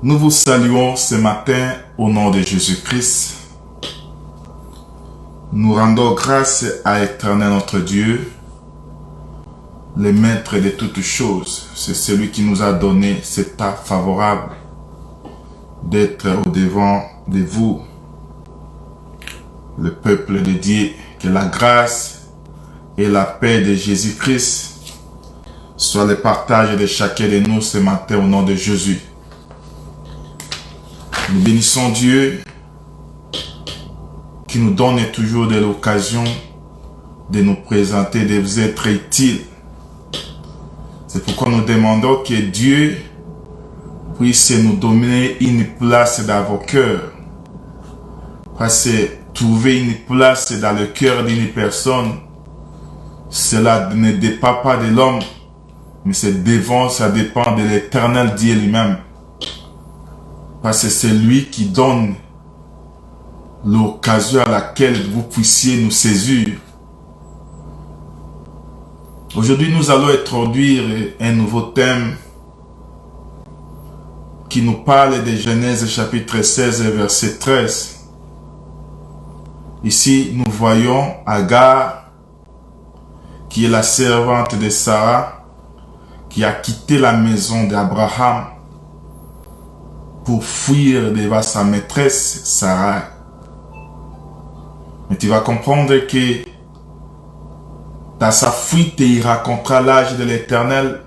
Nous vous saluons ce matin au nom de Jésus-Christ. Nous rendons grâce à l'Éternel notre Dieu, le maître de toutes choses. C'est celui qui nous a donné cet état favorable d'être au devant de vous, le peuple de Dieu. Que la grâce et la paix de Jésus-Christ soient le partage de chacun de nous ce matin au nom de Jésus. Nous bénissons Dieu qui nous donne toujours de l'occasion de nous présenter, de vous être utiles. C'est pourquoi nous demandons que Dieu puisse nous donner une place dans vos cœurs. Parce que trouver une place dans le cœur d'une personne, cela ne dépend pas de l'homme, mais ça dépend de l'Éternel Dieu lui-même. Parce que c'est lui qui donne l'occasion à laquelle vous puissiez nous saisir. Aujourd'hui, nous allons introduire un nouveau thème qui nous parle de Genèse chapitre 16 verset 13. Ici, nous voyons Agar, qui est la servante de Sarah, qui a quitté la maison d'Abraham pour fuir devant sa maîtresse Sarah. Mais tu vas comprendre que dans sa fuite, il racontera l'âge de l'Éternel.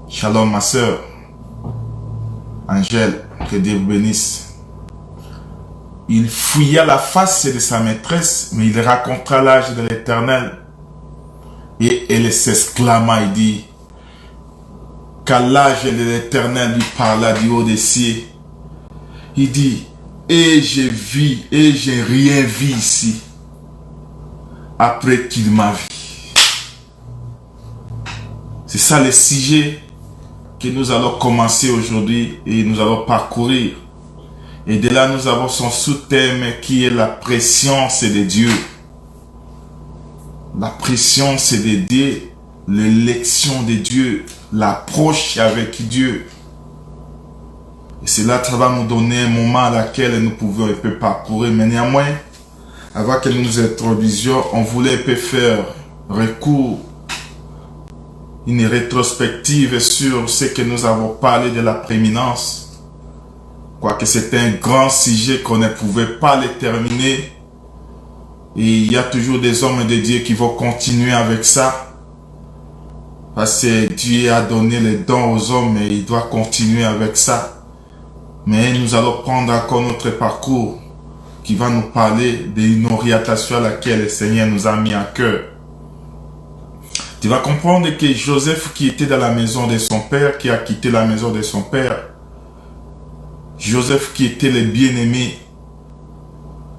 Shalom ma soeur, Angèle, que Dieu vous bénisse. Il fouilla la face de sa maîtresse, mais il racontera l'âge de l'Éternel. Et elle s'exclama, il dit, qu'à l'âge de l'Éternel lui parla du haut des cieux. Il dit, et j'ai vu, et j'ai rien vu ici, après qu'il m'a vu. C'est ça le sujet que nous allons commencer aujourd'hui et nous allons parcourir. Et de là, nous avons son sous-thème qui est la préscience de Dieu. La préscience de Dieu, l'élection de Dieu, l'approche avec Dieu. Et cela, ça va nous donner un moment à laquelle nous pouvons un peu parcourir. Mais néanmoins, avant que nous nous introduisions, on voulait un peu faire recours, une rétrospective sur ce que nous avons parlé de la prééminence. Quoique c'était un grand sujet qu'on ne pouvait pas le terminer. Et il y a toujours des hommes de Dieu qui vont continuer avec ça. Parce que Dieu a donné les dons aux hommes et il doit continuer avec ça. Mais nous allons prendre encore notre parcours qui va nous parler d'une orientation à laquelle le Seigneur nous a mis à cœur. Tu vas comprendre que Joseph qui était dans la maison de son père, qui a quitté la maison de son père, Joseph qui était le bien-aimé,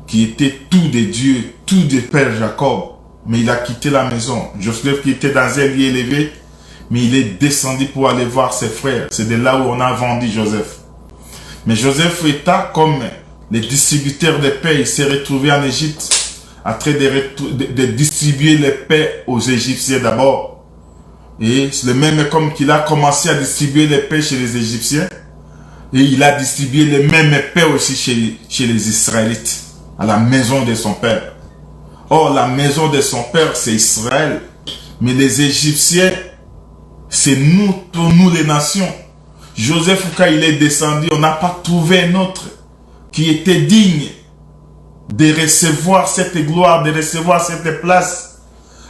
qui était tout de Dieu, tout de Père Jacob, mais il a quitté la maison. Joseph qui était dans un lieu élevé, mais il est descendu pour aller voir ses frères. C'est de là où on a vendu Joseph. Mais Joseph étant comme les distributeurs de paix, il s'est retrouvé en Égypte en train de distribuer les paix aux Égyptiens d'abord. Et c'est le même comme qu'il a commencé à distribuer les paix chez les Égyptiens. Et il a distribué les mêmes paix aussi chez les Israélites, à la maison de son père. Or, la maison de son père, c'est Israël. Mais les Égyptiens, c'est nous, pour nous les nations. Joseph, quand il est descendu, on n'a pas trouvé un autre qui était digne de recevoir cette gloire, de recevoir cette place,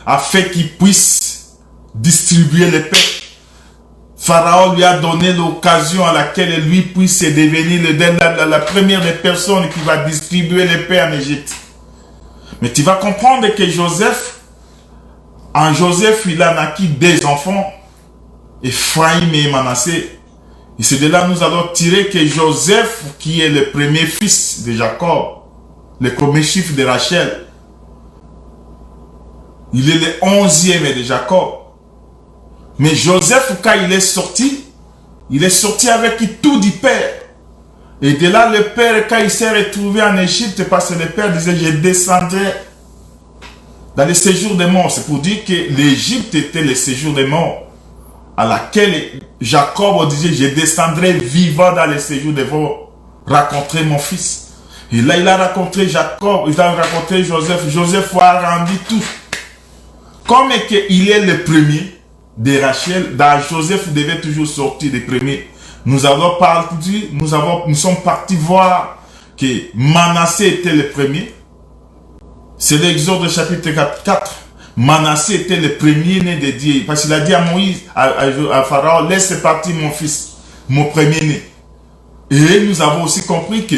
afin qu'il puisse distribuer les paix. Pharaon lui a donné l'occasion à laquelle lui puisse devenir la première des personnes qui va distribuer les paix en Égypte. Mais tu vas comprendre que Joseph, il a naquit deux enfants, Ephraïm et Manassé. Et c'est de là que nous allons tirer que Joseph, qui est le premier fils de Jacob, le premier chiffre de Rachel, il est le 11e de Jacob. Mais Joseph, quand il est sorti avec tout du père. Et de là, le père, quand il s'est retrouvé en Égypte, parce que le père disait, je descendrai dans le séjour des morts. C'est pour dire que l'Égypte était le séjour des morts. à laquelle Jacob disait, je descendrai vivant dans les séjours de vous rencontrer mon fils. Et là, il a rencontré Jacob, il a rencontré Joseph. Joseph a rendu tout. Comme il est le premier de Rachel, dans Joseph devait toujours sortir le premier. Nous sommes partis voir que Manassé était le premier. C'est l'Exode chapitre 4. Manassé était le premier-né de Dieu. Parce qu'il a dit à Moïse, à Pharaon, laisse partir mon fils, mon premier-né. Et nous avons aussi compris que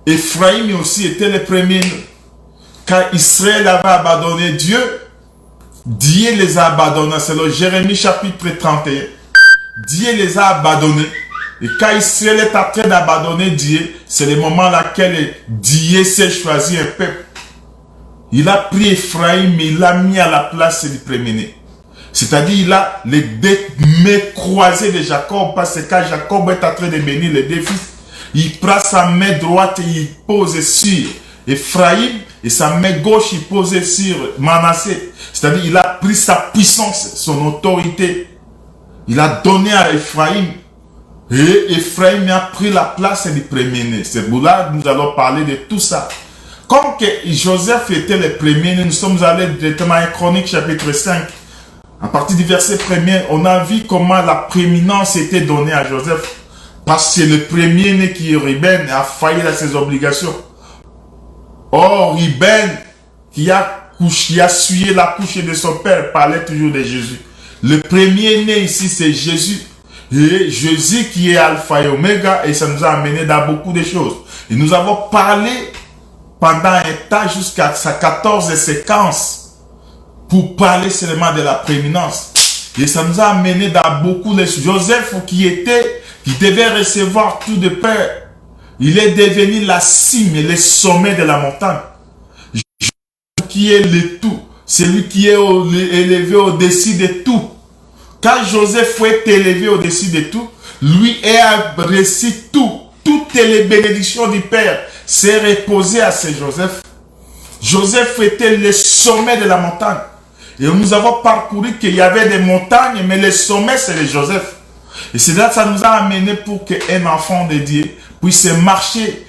Ephraïm aussi était le premier-né. Quand Israël avait abandonné Dieu, Dieu les a abandonnés. C'est le Jérémie chapitre 31. Dieu les a abandonnés. Et quand Israël est en train d'abandonner Dieu, c'est le moment dans lequel Dieu s'est choisi un peuple. Il a pris Ephraïm et il l'a mis à la place du premier-né. C'est-à-dire, il a les deux mains croisées de Jacob, parce que quand Jacob est en train de bénir les deux fils, il prend sa main droite et il pose sur Ephraïm, et sa main gauche, il pose sur Manassé. C'est-à-dire, il a pris sa puissance, son autorité. Il a donné à Ephraïm. Et Ephraïm a pris la place du premier-né. C'est pour là que nous allons parler de tout ça. Comme que Joseph était le premier-né, nous sommes allés directement à Chronique chapitre 5. À partir du verset 1er, on a vu comment la prééminence était donnée à Joseph. Parce que le premier-né qui est Ruben a failli à ses obligations. Or, Ruben, qui a souillé la couche de son père, parlait toujours de Jésus. Le premier-né ici, c'est Jésus. Et Jésus qui est Alpha et Oméga, et ça nous a amené dans beaucoup de choses. Et nous avons parlé pendant un temps jusqu'à sa 14e séquence pour parler seulement de la prééminence. Et ça nous a amené dans beaucoup de choses. Joseph qui devait recevoir tout de père, il est devenu la cime et le sommet de la montagne. Joseph qui est le tout, celui qui est élevé au-dessus de tout. Quand Joseph est élevé au-dessus de tout, lui a reçu tout. Toutes les bénédictions du Père s'est reposé à ce Joseph. Joseph était le sommet de la montagne. Et nous avons parcouru qu'il y avait des montagnes, mais le sommet, c'est le Joseph. Et c'est là que ça nous a amené pour qu'un enfant de Dieu puisse marcher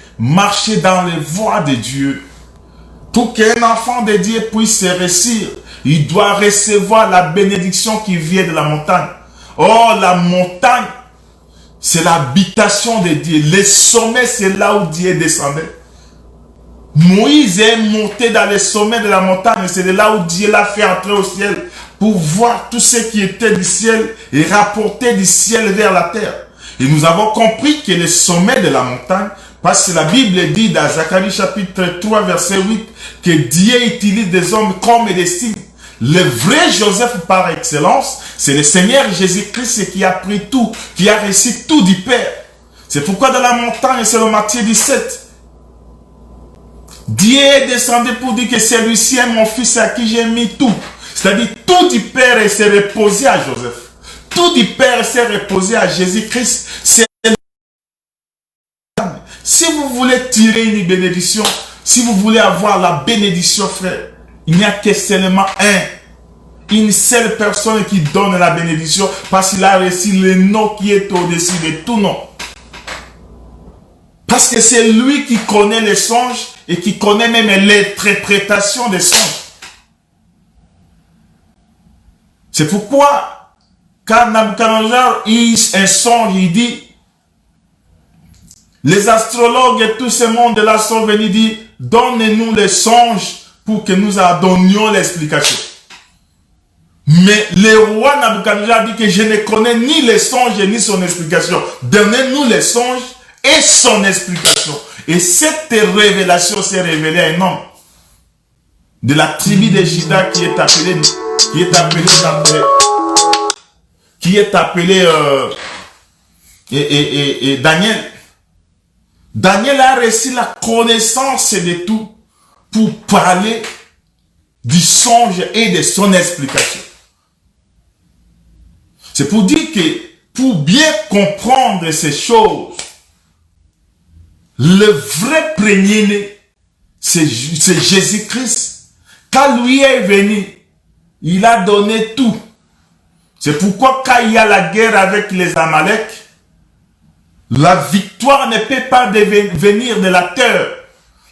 dans les voies de Dieu. Pour qu'un enfant de Dieu puisse réussir, il doit recevoir la bénédiction qui vient de la montagne. Or, la montagne, c'est l'habitation de Dieu. Le sommet, c'est là où Dieu descendait. Moïse est monté dans le sommet de la montagne. C'est de là où Dieu l'a fait entrer au ciel pour voir tout ce qui était du ciel et rapporter du ciel vers la terre. Et nous avons compris que le sommet de la montagne, parce que la Bible dit dans Zacharie chapitre 3 verset 8 que Dieu utilise des hommes comme des signes. Le vrai Joseph par excellence, c'est le Seigneur Jésus-Christ qui a pris tout, qui a reçu tout du Père. C'est pourquoi dans la montagne, c'est le Matthieu 17. Dieu est descendu pour dire que celui-ci est mon fils à qui j'ai mis tout. C'est-à-dire tout du Père s'est reposé à Joseph. Tout du Père s'est reposé à Jésus-Christ. Si vous voulez tirer une bénédiction, si vous voulez avoir la bénédiction, frère, il n'y a que seulement une seule personne qui donne la bénédiction parce qu'il a reçu le nom qui est au-dessus de tout nom. Parce que c'est lui qui connaît les songes et qui connaît même l'interprétation des songes. C'est pourquoi, quand Nabucodonosor a un songe, il dit, les astrologues et tout ce monde-là sont venus dire, donnez-nous les songes pour que nous donnions l'explication. Mais le roi Nabucodonosor a dit que je ne connais ni les songes ni son explication. Donnez-nous les songes et son explication. Et cette révélation s'est révélée à un homme de la tribu de Juda qui est appelé Daniel. Daniel a reçu la connaissance de tout pour parler du songe et de son explication. C'est pour dire que pour bien comprendre ces choses, le vrai premier-né, c'est Jésus-Christ. Quand lui est venu, il a donné tout. C'est pourquoi quand il y a la guerre avec les Amalek, la victoire ne peut pas venir de la terre.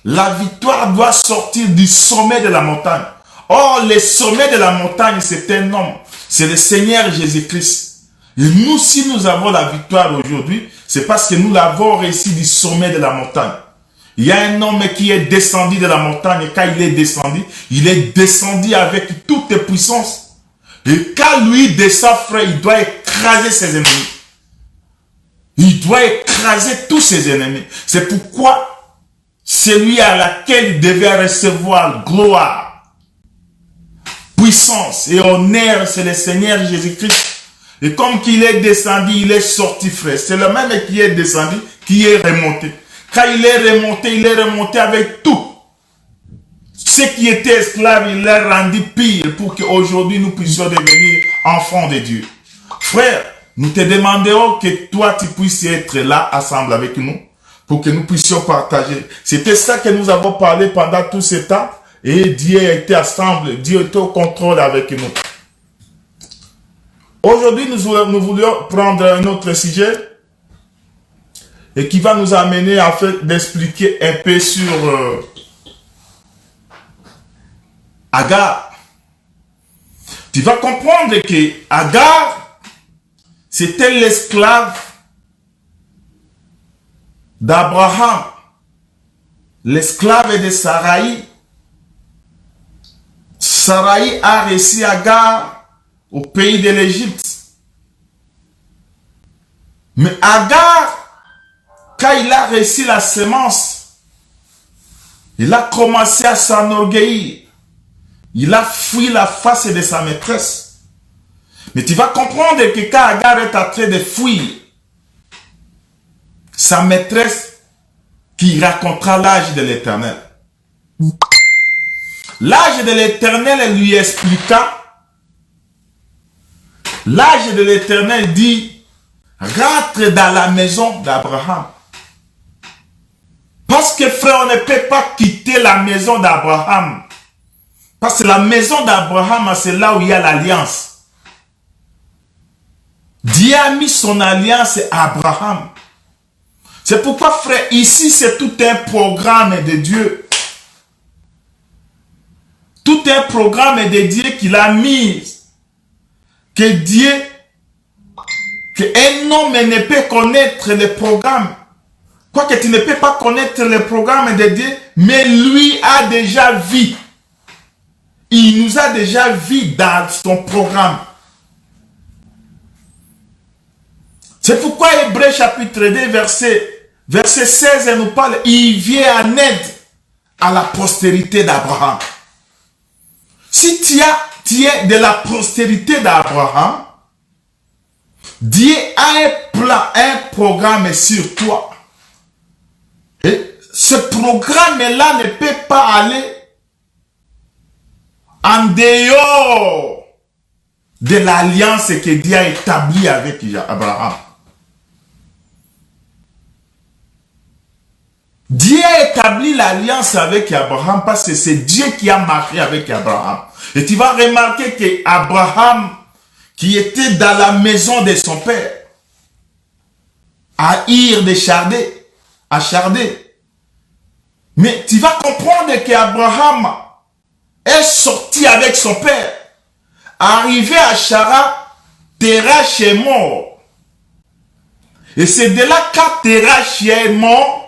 La victoire doit sortir du sommet de la montagne. Or, le sommet de la montagne, c'est un homme. C'est le Seigneur Jésus-Christ. Et nous, si nous avons la victoire aujourd'hui, c'est parce que nous l'avons réussi du sommet de la montagne. Il y a un homme qui est descendu de la montagne, et quand il est descendu avec toutes les puissances. Et quand lui descend, frère, il doit écraser ses ennemis. Il doit écraser tous ses ennemis. C'est pourquoi celui à laquelle il devait recevoir gloire, puissance et honneur, c'est le Seigneur Jésus-Christ. Et comme qu'il est descendu, il est sorti, frère. C'est le même qui est descendu, qui est remonté. Quand il est remonté avec tout. Ceux qui étaient esclaves, il les rendit pire pour qu'aujourd'hui nous puissions devenir enfants de Dieu. Frère, nous te demandons que toi tu puisses être là, ensemble avec nous, pour que nous puissions partager. C'était ça que nous avons parlé pendant tout ce temps. Et Dieu était ensemble, Dieu était au contrôle avec nous. Aujourd'hui, nous voulions prendre un autre sujet et qui va nous amener à faire d'expliquer un peu sur Agar. Tu vas comprendre que Agar, c'était l'esclave d'Abraham, l'esclave de Sarai. Sarai a reçu Agar au pays de l'Égypte. Mais Agar, quand il a reçu la semence, il a commencé à s'enorgueillir. Il a fui la face de sa maîtresse. Mais tu vas comprendre que quand Agar est en train de fuir, sa maîtresse qui racontera l'âge de l'Éternel. L'âge de l'Éternel lui expliqua. L'âge de l'Éternel dit, rentre dans la maison d'Abraham. Parce que frère, on ne peut pas quitter la maison d'Abraham. Parce que la maison d'Abraham, c'est là où il y a l'alliance. Dieu a mis son alliance à Abraham. C'est pourquoi frère, ici c'est tout un programme de Dieu. Tout un programme de Dieu qu'il a mis. Que Dieu, qu'un homme ne peut connaître le programme. Quoique tu ne peux pas connaître le programme de Dieu, mais lui a déjà vu. Il nous a déjà vu dans son programme. C'est pourquoi Hébreux chapitre 2, verset 16 nous parle, il vient en aide à la postérité d'Abraham. Si tu es de la postérité d'Abraham, Dieu a un plan, un programme sur toi. Et ce programme-là ne peut pas aller en dehors de l'alliance que Dieu a établie avec Abraham. Dieu a établi l'alliance avec Abraham parce que c'est Dieu qui a marché avec Abraham. Et tu vas remarquer que Abraham, qui était dans la maison de son père, à Ir de Chardé, à Chardé. Mais tu vas comprendre qu'Abraham est sorti avec son père. Arrivé à Chara, Terach est mort. Et c'est de là quand Terach est mort,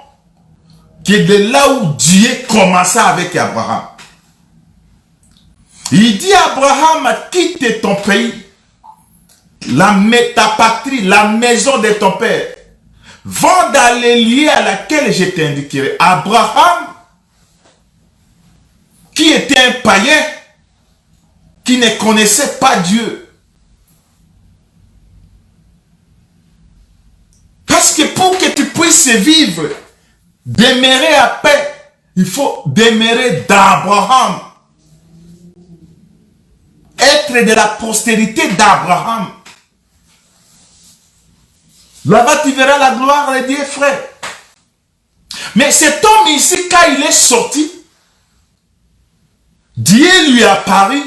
que de là où Dieu commença avec Abraham. Il dit à Abraham, quitte ton pays, ta patrie, la maison de ton père. Va dans les lieux à laquelle je t'indiquerai. Abraham, qui était un païen, qui ne connaissait pas Dieu. Parce que pour que tu puisses vivre, demeurer à paix, il faut demeurer d'Abraham. Être de la postérité d'Abraham. Là-bas, tu verras la gloire de Dieu, frère. Mais cet homme ici, quand il est sorti, Dieu lui a apparu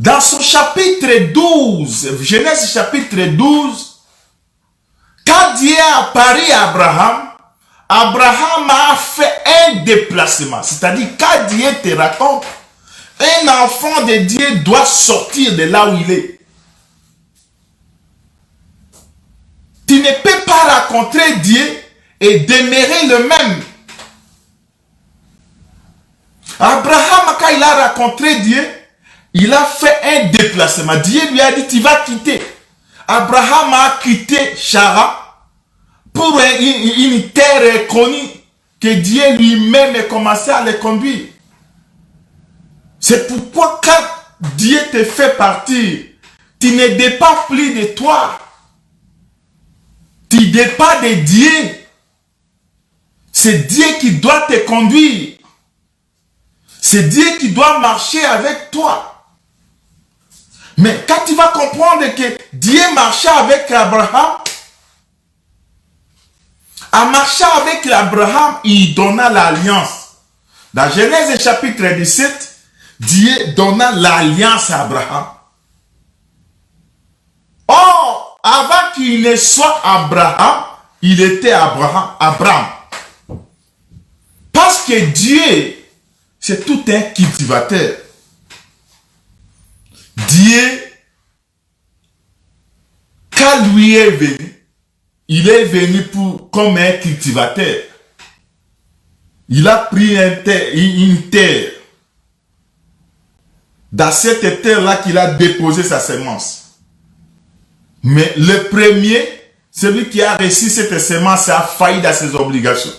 Dans son chapitre 12, Genèse chapitre 12, quand Dieu a apparu à Abraham, Abraham a fait un déplacement. C'est-à-dire, quand Dieu te raconte, un enfant de Dieu doit sortir de là où il est. Tu ne peux pas rencontrer Dieu et demeurer le même. Abraham, quand il a rencontré Dieu, il a fait un déplacement. Dieu lui a dit, tu vas quitter. Abraham a quitté Chara pour une terre connue que Dieu lui-même a commencé à le conduire. C'est pourquoi quand Dieu te fait partir, tu ne dépends plus de toi. Tu dépends de Dieu. C'est Dieu qui doit te conduire. C'est Dieu qui doit marcher avec toi. Mais quand tu vas comprendre que Dieu marchait avec Abraham, en marchant avec Abraham, il donna l'alliance. Dans Genèse chapitre 17, Dieu donna l'alliance à Abraham. Or, avant qu'il ne soit Abraham, il était Abraham. Parce que Dieu, c'est tout un cultivateur. Dieu, quand lui est venu, il est venu comme un cultivateur. Il a pris une terre. Dans cette terre-là qu'il a déposé sa semence. Mais le premier, celui qui a reçu cette semence, a failli dans ses obligations.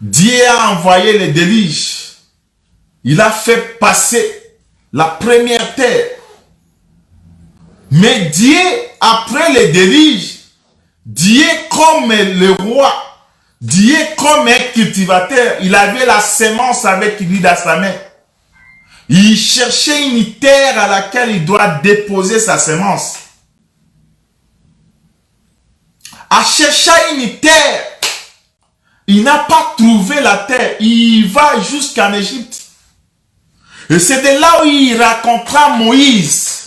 Dieu a envoyé le déluge. Il a fait passer la première terre. Mais Dieu, après le déluge, Dieu comme le roi, Dieu comme un cultivateur, il avait la semence avec lui dans sa main. Il cherchait une terre à laquelle il doit déposer sa semence. En cherchant une terre, il n'a pas trouvé la terre. Il va jusqu'en Égypte. Et c'est de là où il racontera Moïse.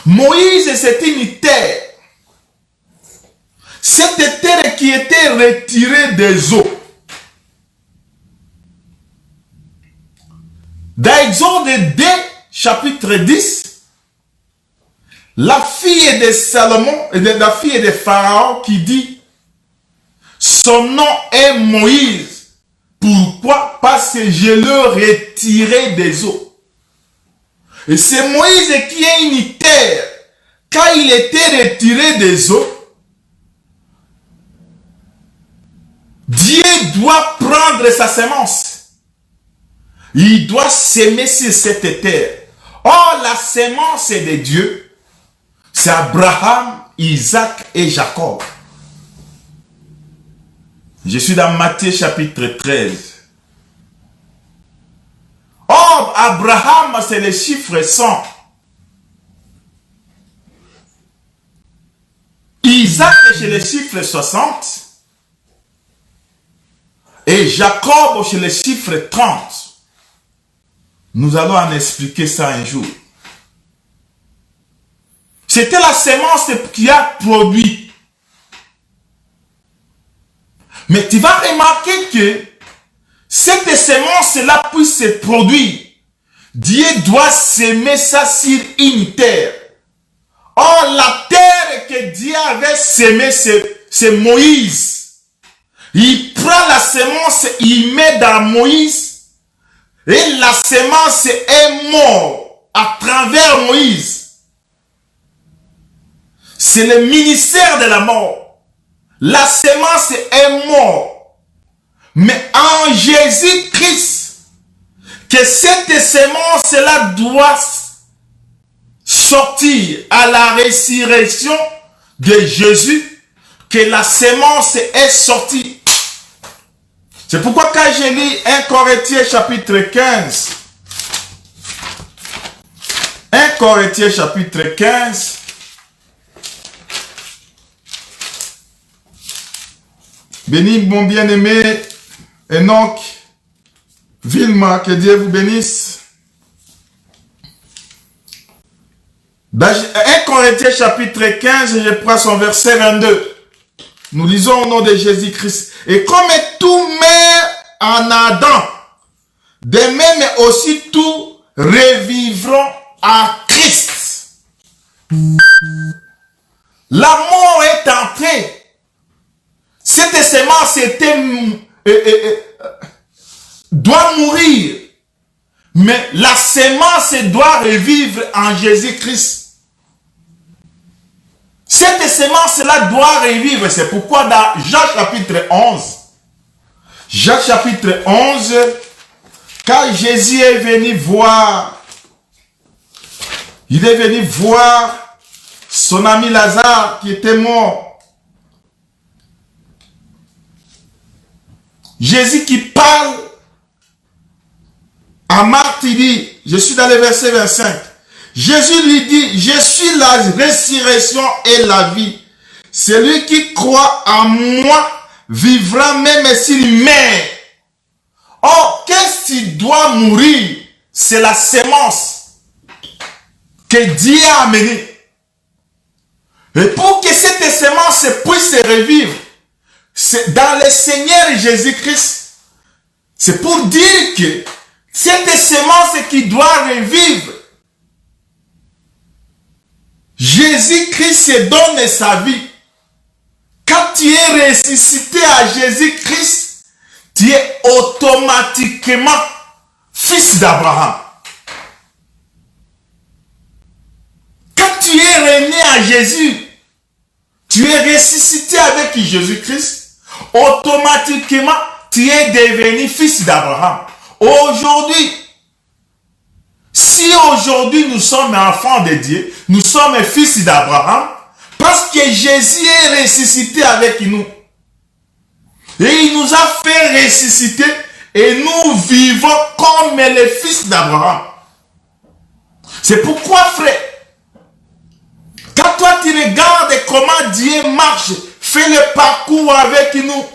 Moïse, c'était une terre. Cette terre qui était retirée des eaux. Dans Exode 2, chapitre 10, la fille de Salomon, la fille de Pharaon qui dit, son nom est Moïse. Pourquoi? Parce que je le retirai des eaux. Et c'est Moïse qui est une terre. Quand il était retiré des eaux, Dieu doit prendre sa semence. Il doit s'aimer sur cette terre. Or, la semence de Dieu, c'est Abraham, Isaac et Jacob. Je suis dans Matthieu chapitre 13. Or, Abraham, c'est le chiffre 100. Isaac, c'est le chiffre 60. Et Jacob, c'est le chiffre 30. Nous allons en expliquer ça un jour. C'était la semence qui a produit. Mais tu vas remarquer que cette semence-là puisse se produire. Dieu doit s'aimer ça sur une terre. Or, la terre que Dieu avait sémée, c'est Moïse. Il prend la semence, il met dans Moïse. Et la semence est morte à travers Moïse. C'est le ministère de la mort. La semence est morte. Mais en Jésus-Christ, que cette semence-là doit sortir à la résurrection de Jésus, que la semence est sortie. C'est pourquoi quand je lis 1 Corinthiens chapitre 15, 1 Corinthiens chapitre 15, bénis mon bien-aimé Enoch, Vilma, que Dieu vous bénisse. Dans 1 Corinthiens chapitre 15, je prends son verset 22. Nous lisons au nom de Jésus-Christ. Et comme tout meurt en Adam, de même aussi tout revivront en Christ. La mort est entrée. Cette semence doit mourir. Mais la semence doit revivre en Jésus-Christ. Cette semence-là doit revivre. C'est pourquoi dans Jean chapitre 11, Jean chapitre 11, quand Jésus est venu voir, il est venu voir son ami Lazare qui était mort. Jésus qui parle à Marthe, il dit, je suis dans le verset 25. Jésus lui dit, je suis la résurrection et la vie. Celui qui croit en moi vivra même s'il meurt. Or, qu'est-ce qui doit mourir? C'est la sémence que Dieu a amenée. Et pour que cette sémence puisse revivre, c'est dans le Seigneur Jésus-Christ. C'est pour dire que cette sémence qui doit revivre, Jésus-Christ donne sa vie. Quand tu es ressuscité à Jésus-Christ, tu es automatiquement fils d'Abraham. Quand tu es rené à Jésus, tu es ressuscité avec Jésus-Christ, automatiquement tu es devenu fils d'Abraham. Aujourd'hui, si aujourd'hui nous sommes enfants de Dieu, nous sommes fils d'Abraham, parce que Jésus est ressuscité avec nous. Et il nous a fait ressusciter et nous vivons comme les fils d'Abraham. C'est pourquoi, frère, quand toi tu regardes comment Dieu marche, fait le parcours avec nous,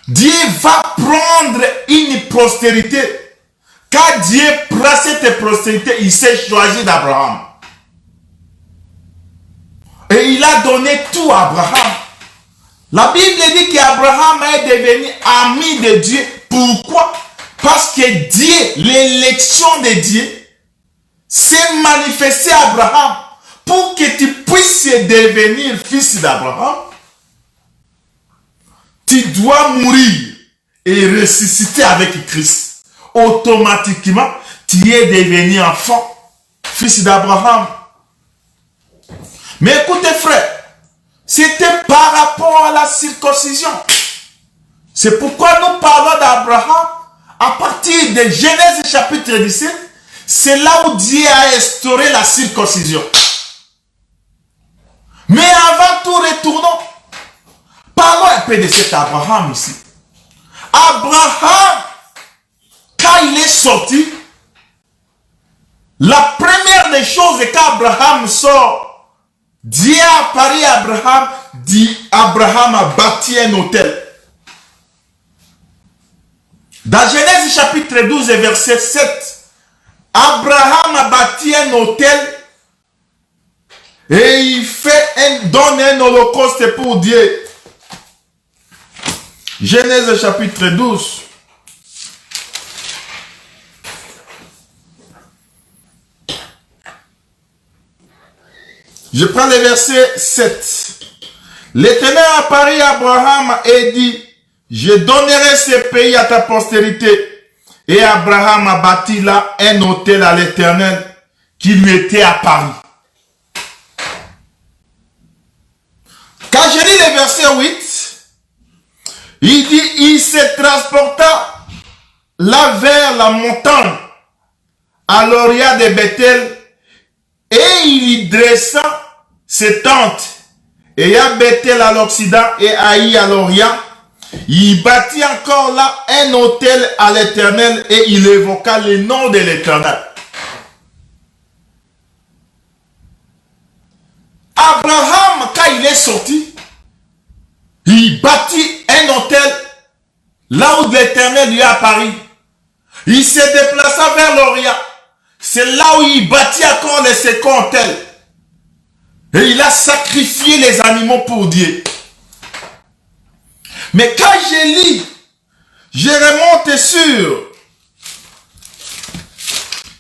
Dieu va prendre une postérité. Quand Dieu prend cette postérité, il s'est choisi d'Abraham. Et il a donné tout à Abraham. La Bible dit qu'Abraham est devenu ami de Dieu. Pourquoi? Parce que Dieu, l'élection de Dieu, s'est manifestée à Abraham pour que tu puisses devenir fils d'Abraham. Tu dois mourir et ressusciter avec Christ. Automatiquement, tu es devenu enfant, fils d'Abraham. Mais écoutez, frère, c'était par rapport à la circoncision. C'est pourquoi nous parlons d'Abraham à partir de Genèse chapitre 17. C'est là où Dieu a instauré la circoncision. Mais avant tout, retournons. Parlons un peu de cet Abraham ici. Abraham, quand il est sorti, la première des choses qu'Abraham sort, Dieu a apparu à Abraham, dit Abraham a bâti un hôtel. Dans Genèse chapitre 12 verset 7, Abraham a bâti un hôtel et il donne un holocauste pour Dieu. Genèse chapitre 12. Je prends le verset 7. L'Éternel apparut à Abraham et dit, je donnerai ce pays à ta postérité. Et Abraham a bâti là un hôtel à l'Éternel qui lui était apparu. Quand je lis le verset 8, il dit, il se transporta là vers la montagne, à l'orient de Bethel, et il y dressa ses tentes, et à Bethel à l'Occident et Haï à l'Orient. Il bâtit encore là un hôtel à l'Éternel et il évoqua le nom de l'Éternel. Abraham, quand il est sorti, il bâtit un hôtel là où l'Éternel lui a apparu. Il se déplaça vers l'Orient. c'est là où il bâtit encore les second autels. Et il a sacrifié les animaux pour Dieu. Mais quand je lis, je remonte sur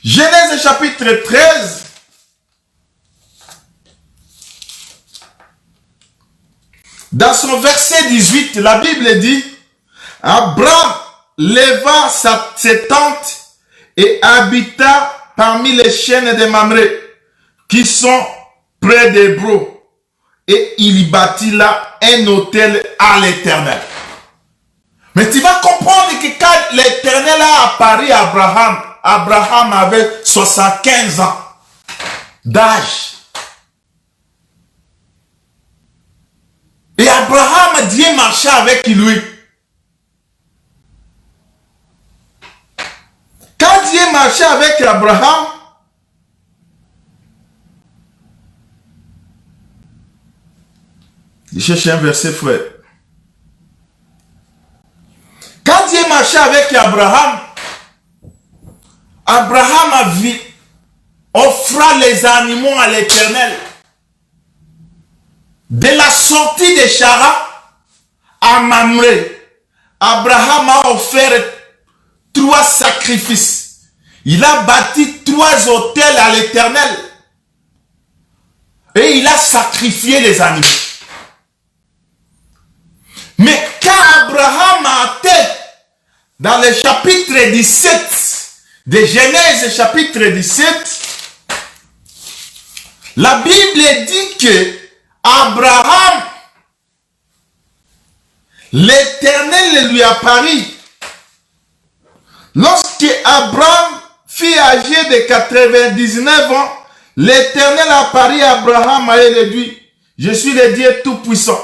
Genèse chapitre 13. Dans son verset 18, la Bible dit, Abraham leva ses tentes et habita parmi les chênes de Mamré, qui sont près d'Hébreu, et il y bâtit là un autel à l'Éternel. Mais tu vas comprendre que quand l'Éternel a apparu à Abraham, Abraham avait 75 ans d'âge. Et Abraham, Dieu marchait avec lui. Quand Dieu marchait avec Abraham, je cherche un verset, frère. Quand Dieu marchait avec Abraham, Abraham a vu, offra les animaux à l'Éternel. De la sortie de Chara à Mamré, Abraham a offert 3 sacrifices. Il a bâti 3 autels à l'Éternel. Et il a sacrifié les animaux. Mais quand Abraham a atteint dans le chapitre 17 de Genèse chapitre 17, la Bible dit que Abraham, l'Éternel lui apparut. Lorsque Abraham fut âgé de 99 ans, l'Éternel apparut à Abraham et lui dit, je suis le Dieu Tout-Puissant.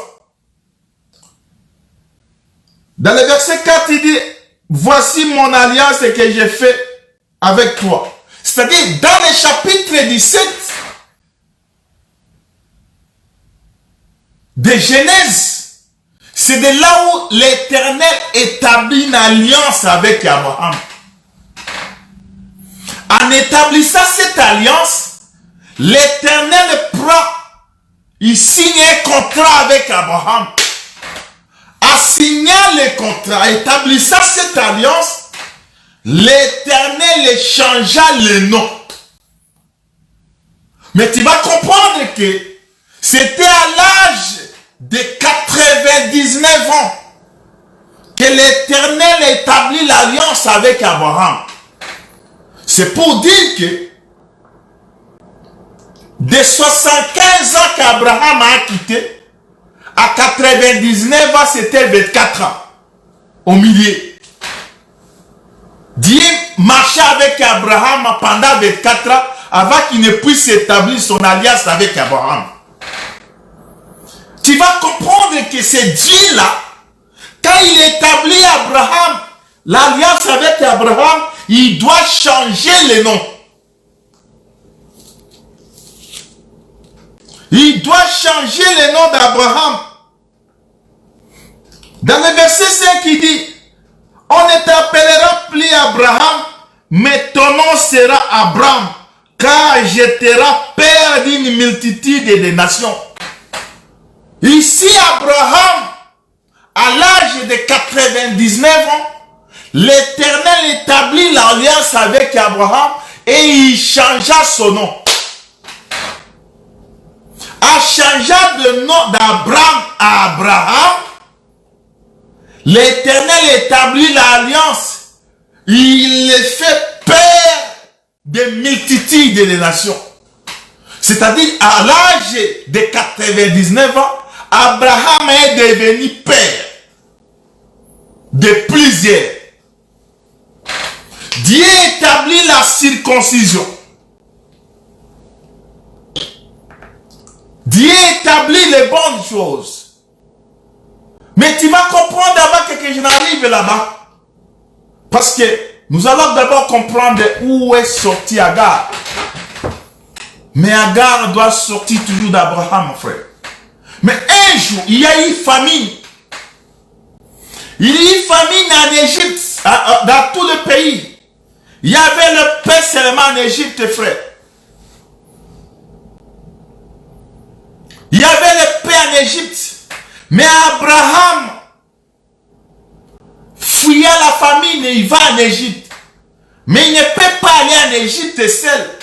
Dans le verset 4, il dit, voici mon alliance que j'ai faite avec toi. C'est-à-dire, dans le chapitre 17 de Genèse, c'est de là où l'Éternel établit une alliance avec Abraham. En établissant cette alliance, l'Éternel prend, il signe un contrat avec Abraham. En signant le contrat, établissant cette alliance, l'Éternel changea le nom. Mais tu vas comprendre que c'était à l'âge de 99 ans que l'Éternel établit l'alliance avec Abraham. C'est pour dire que de 75 ans qu'Abraham a quitté, à 99 ans, c'était 24 ans. Au milieu. Dieu marchait avec Abraham pendant 24 ans avant qu'il ne puisse établir son alliance avec Abraham. Tu vas comprendre que c'est Dieu-là, quand il établit Abraham, l'alliance avec Abraham, il doit changer le nom. Il doit changer le nom d'Abraham. Dans le verset 5, il dit, on ne t'appellera plus Abraham, mais ton nom sera Abraham, car je serai père d'une multitude de nations. Ici, Abraham, à l'âge de 99 ans, l'Éternel établit l'alliance avec Abraham et il changea son nom. En changeant le nom d'Abraham à Abraham, l'Éternel établit l'alliance. Il les fait père de multitudes de nations. C'est-à-dire, à l'âge de 99 ans, Abraham est devenu père de plusieurs. Dieu établit la circoncision. Dieu établit les bonnes choses. Mais tu vas comprendre d'abord que je n'arrive là-bas. Parce que nous allons d'abord comprendre où est sorti Agar. Mais Agar doit sortir toujours d'Abraham, mon frère. Mais un jour, il y a eu famine. Il y a eu famine en Égypte, dans tout le pays. Il y avait le paix seulement en Égypte, frère. Il y avait le paix en Égypte. Mais Abraham fuyait la famine et il va en Égypte. Mais il ne peut pas aller en Égypte seul.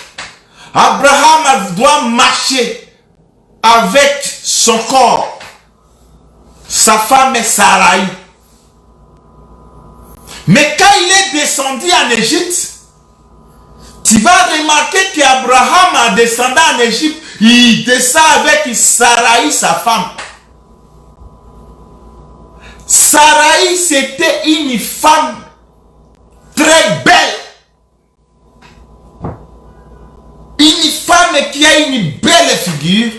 Abraham doit marcher avec son corps. Sa femme est Sarai. Mais quand il est descendu en Égypte, tu vas remarquer qu'Abraham a descendu en Égypte, il descend avec Sarai, sa femme. Sarai, c'était une femme très belle. Une femme qui a une belle figure.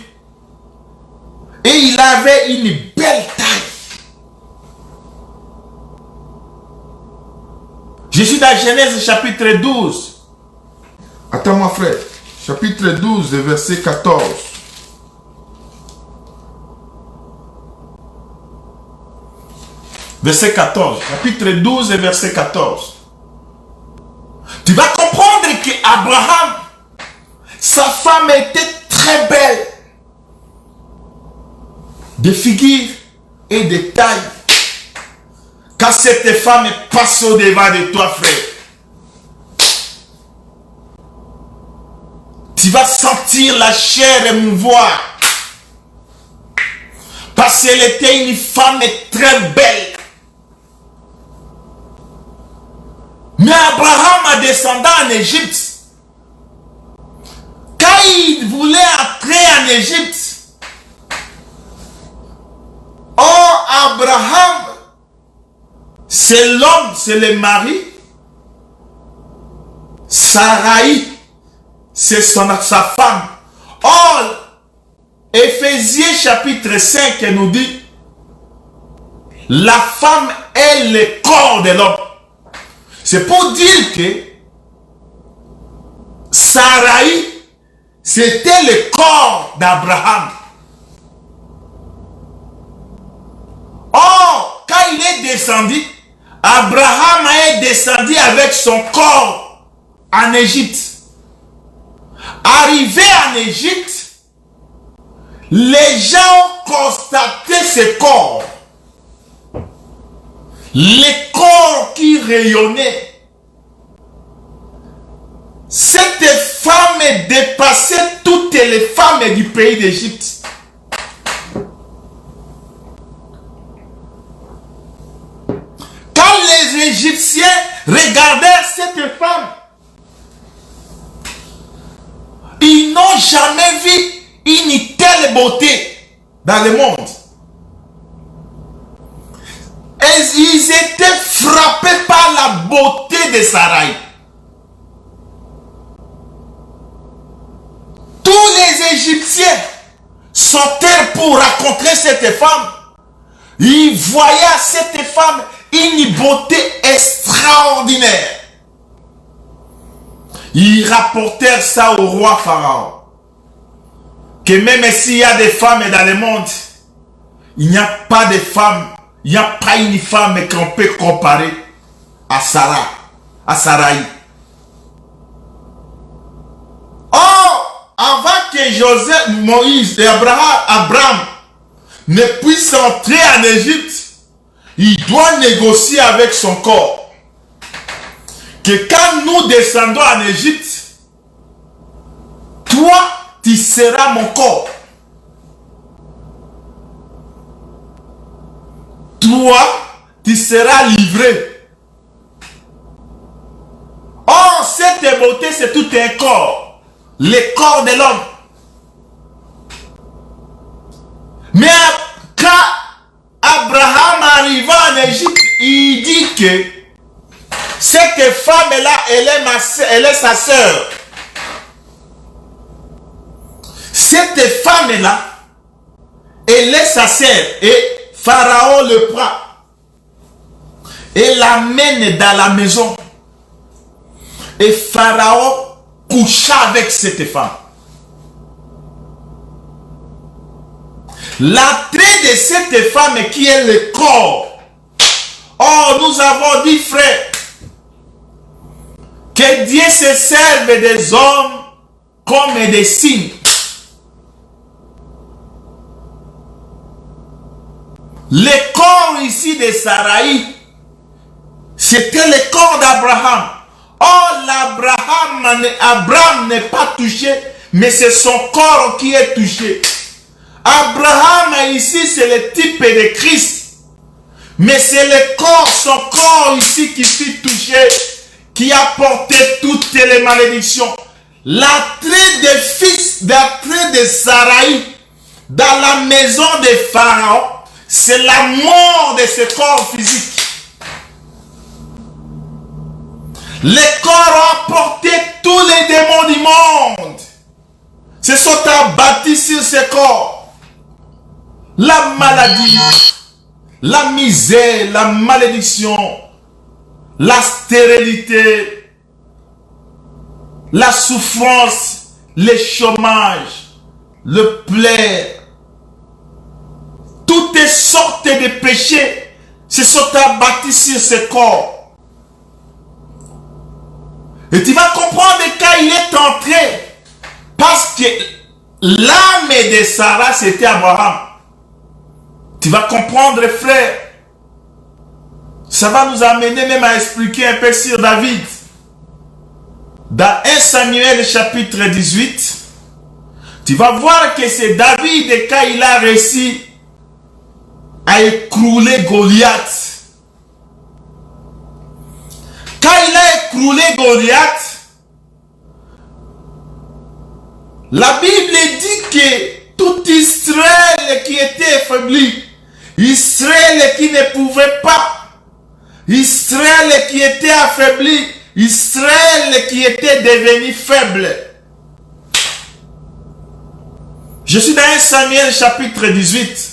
Et il avait une belle taille. Je suis dans Genèse chapitre 12. Attends-moi frère. Chapitre 12, verset 14. Verset 14. Chapitre 12, verset 14. Tu vas comprendre qu'Abraham, sa femme était très belle. De figure et de taille. Quand cette femme passe au devant de toi, frère, tu vas sentir la chair émouvoir. Parce qu'elle était une femme très belle. Mais Abraham a descendu en Égypte. Quand il voulait entrer en Égypte, Abraham, c'est l'homme, c'est le mari. Sarai, c'est sa femme. Or, Éphésiens chapitre 5 nous dit, la femme est le corps de l'homme. C'est pour dire que Sarai, c'était le corps d'Abraham. Or, quand il est descendu, Abraham est descendu avec son corps en Égypte. Arrivé en Égypte, les gens ont constaté ce corps. Les corps qui rayonnaient. Cette femme dépassait toutes les femmes du pays d'Égypte. Quand les Égyptiens regardaient cette femme, ils n'ont jamais vu une telle beauté dans le monde. Et ils étaient frappés par la beauté de Sarai. Tous les Égyptiens sautèrent pour rencontrer cette femme. Ils voyaient à cette femme une beauté extraordinaire. Ils rapportèrent ça au roi Pharaon. Que même s'il y a des femmes dans le monde, il n'y a pas de femmes, il n'y a pas une femme qu'on peut comparer à Sarah, à Sarai. Or, avant que Joseph, Moïse et Abraham ne puissent entrer en Égypte, il doit négocier avec son corps. Que quand nous descendons en Égypte, toi, tu seras mon corps. Toi, tu seras livré. Or, cette beauté, c'est tout un corps. Le corps de l'homme. Mais quand Abraham arriva en Égypte, il dit que cette femme-là, elle est sa sœur. Cette femme-là, elle est sa sœur. Et Pharaon le prend et l'amène dans la maison. Et Pharaon coucha avec cette femme. L'entrée de cette femme qui est le corps. Oh, nous avons dit, frère, Que Dieu se serve des hommes comme des signes. Le corps ici de Saraï, c'était le corps d'Abraham. Or, Abraham n'est pas touché, mais c'est son corps qui est touché. Abraham ici, c'est le type de Christ. Mais c'est le corps, son corps ici qui fut touché, qui a porté toutes les malédictions. L'entrée des fils, l'entrée de Saraï dans la maison de Pharaon, c'est la mort de ce corps physique. Le corps a porté tous les démons du monde. Se sont abattus sur ce corps. La maladie, la misère, la malédiction, la stérilité, la souffrance, le chômage, le plaie, toutes sortes de péchés se sont abattus sur ce corps. Et tu vas comprendre quand il est entré, parce que l'âme de Sarah, c'était Abraham. Tu vas comprendre, frère. Ça va nous amener même à expliquer un peu sur David. Dans 1 Samuel chapitre 18, tu vas voir que c'est David quand il a réussi à écrouler Goliath. Quand il a écroulé Goliath, la Bible dit que tout Israël qui était affaibli, Israël qui ne pouvait pas, Israël qui était affaibli, Israël qui était devenu faible. Je suis dans 1 Samuel chapitre 18.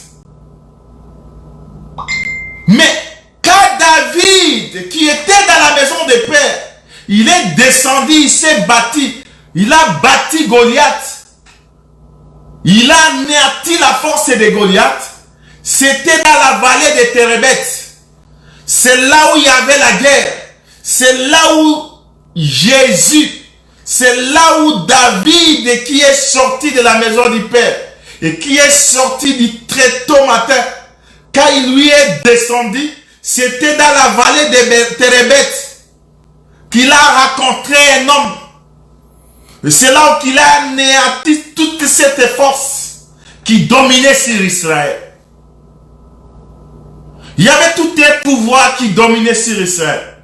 Mais quand David, qui était dans la maison de père, il est descendu, il s'est bâti, il a bâti Goliath, il a anéanti la force de Goliath. C'était dans la vallée de Térébeth. C'est là où il y avait la guerre. C'est là où Jésus, c'est là où David qui est sorti de la maison du père et qui est sorti du très tôt matin. Quand il lui est descendu, c'était dans la vallée de Térébeth qu'il a rencontré un homme. Et c'est là où il a anéanti toute cette force qui dominait sur Israël. Il y avait tout un pouvoir qui dominait sur Israël.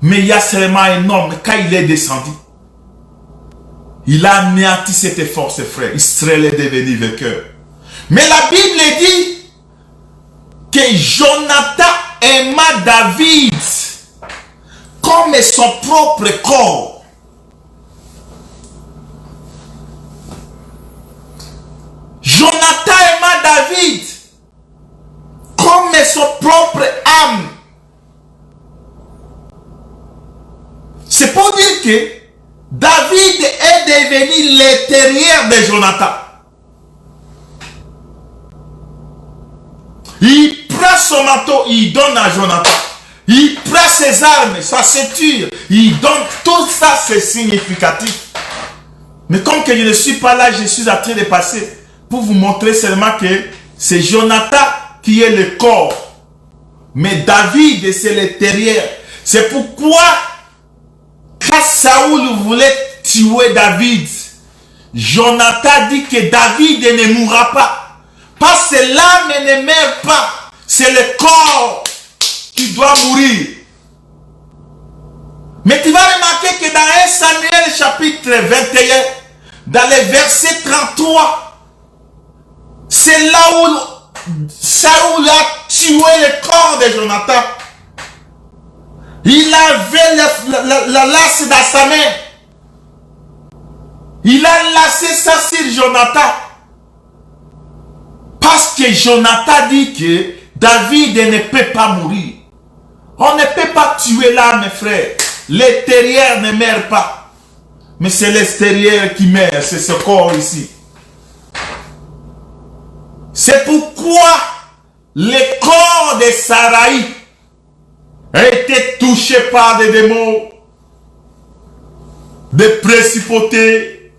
Mais il y a seulement un homme, quand il est descendu, il a anéanti cette force, frère. Israël est devenu vainqueur. Mais la Bible dit que Jonathan aima David comme son propre corps. Jonathan aima David comme son propre âme. C'est pour dire que David est devenu l'intérieur de Jonathan. Il prend son manteau, il donne à Jonathan. Il prend ses armes, sa ceinture, il donne. Tout ça, c'est significatif. Mais comme que je ne suis pas là, je suis en train de passer pour vous montrer seulement que c'est Jonathan qui est le corps. Mais David, c'est l'intérieur. C'est pourquoi, quand Saoul voulait tuer David, Jonathan dit que David ne mourra pas. Parce que l'âme ne meurt pas. C'est le corps qui doit mourir. Mais tu vas remarquer que dans 1 Samuel chapitre 21, dans le verset 33, c'est là où Saoul a tué le corps de Jonathan. Il avait la lasse dans sa main. Il a lassé ça sur Jonathan. Parce que Jonathan dit que David ne peut pas mourir. On ne peut pas tuer l'âme, frère. L'intérieur ne meurt pas. Mais c'est l'extérieur qui meurt. C'est ce corps ici. C'est pourquoi le corps de Saraï a été touché par des démons. des principautés,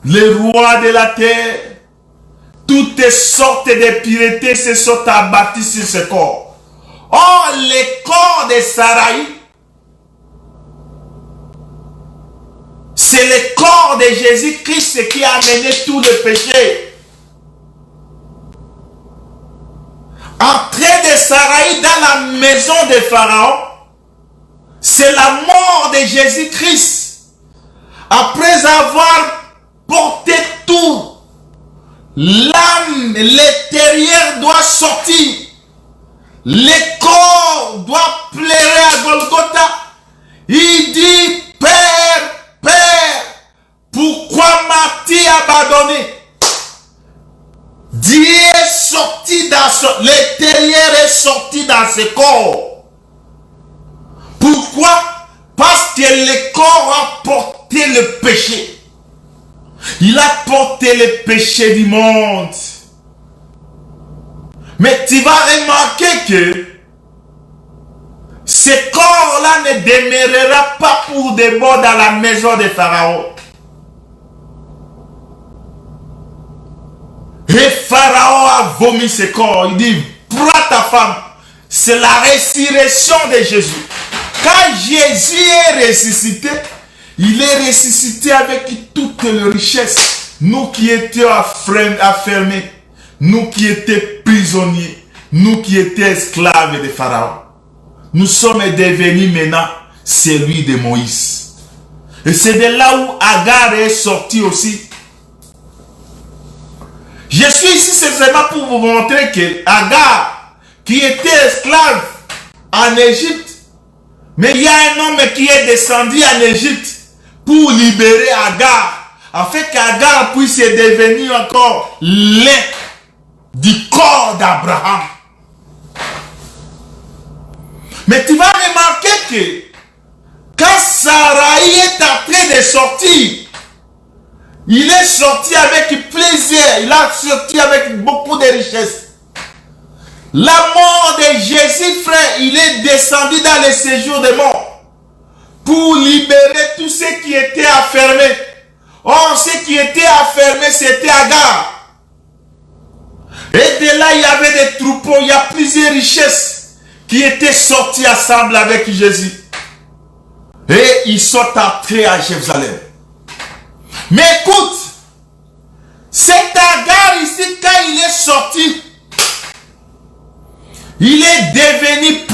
les rois de la terre, toutes sortes de puretés se sont abattues sur ce corps. Or, le corps de Saraï, c'est le corps de Jésus-Christ qui a amené tout le péché. Entrée de Saraï dans la maison de Pharaon, c'est la mort de Jésus-Christ. Après avoir porté tout, l'âme, l'intérieur doit sortir. Le corps doit pleurer à Golgotha. Il dit, Père, Père, pourquoi m'as-tu abandonné? Dieu est sorti dans l'intérieur est sorti dans ce corps. Pourquoi? Parce que le corps a porté le péché. Il a porté le péché du monde. Mais tu vas remarquer que ce corps-là ne demeurera pas pour de bon dans la maison de Pharaon. Et Pharaon a vomi ce corps. Il dit, prends ta femme. C'est la résurrection de Jésus. Quand Jésus est ressuscité, il est ressuscité avec toutes les richesses. Nous qui étions affermés, nous qui étions prisonniers, nous qui étions esclaves de Pharaon, nous sommes devenus maintenant celui de Moïse. Et c'est de là où Agar est sorti aussi. Je suis ici simplement pour vous montrer que Agar, qui était esclave en Égypte, mais il y a un homme qui est descendu en Égypte pour libérer Agar, afin qu'Agar puisse devenir encore l'un du corps d'Abraham. Mais tu vas remarquer que quand Saraï est en train de sortir, il est sorti avec plaisir, il a sorti avec beaucoup de richesses. La mort de Jésus, frère, il est descendu dans le séjour des morts pour libérer tous ceux qui étaient affermés. Or, ceux qui étaient affermés, c'était Agar. Et de là, il y avait des troupeaux, il y a plusieurs richesses qui étaient sorties ensemble avec Jésus. Et ils sont entrés à Jérusalem. Mais écoute, cet Agar ici, quand il est sorti, il est devenu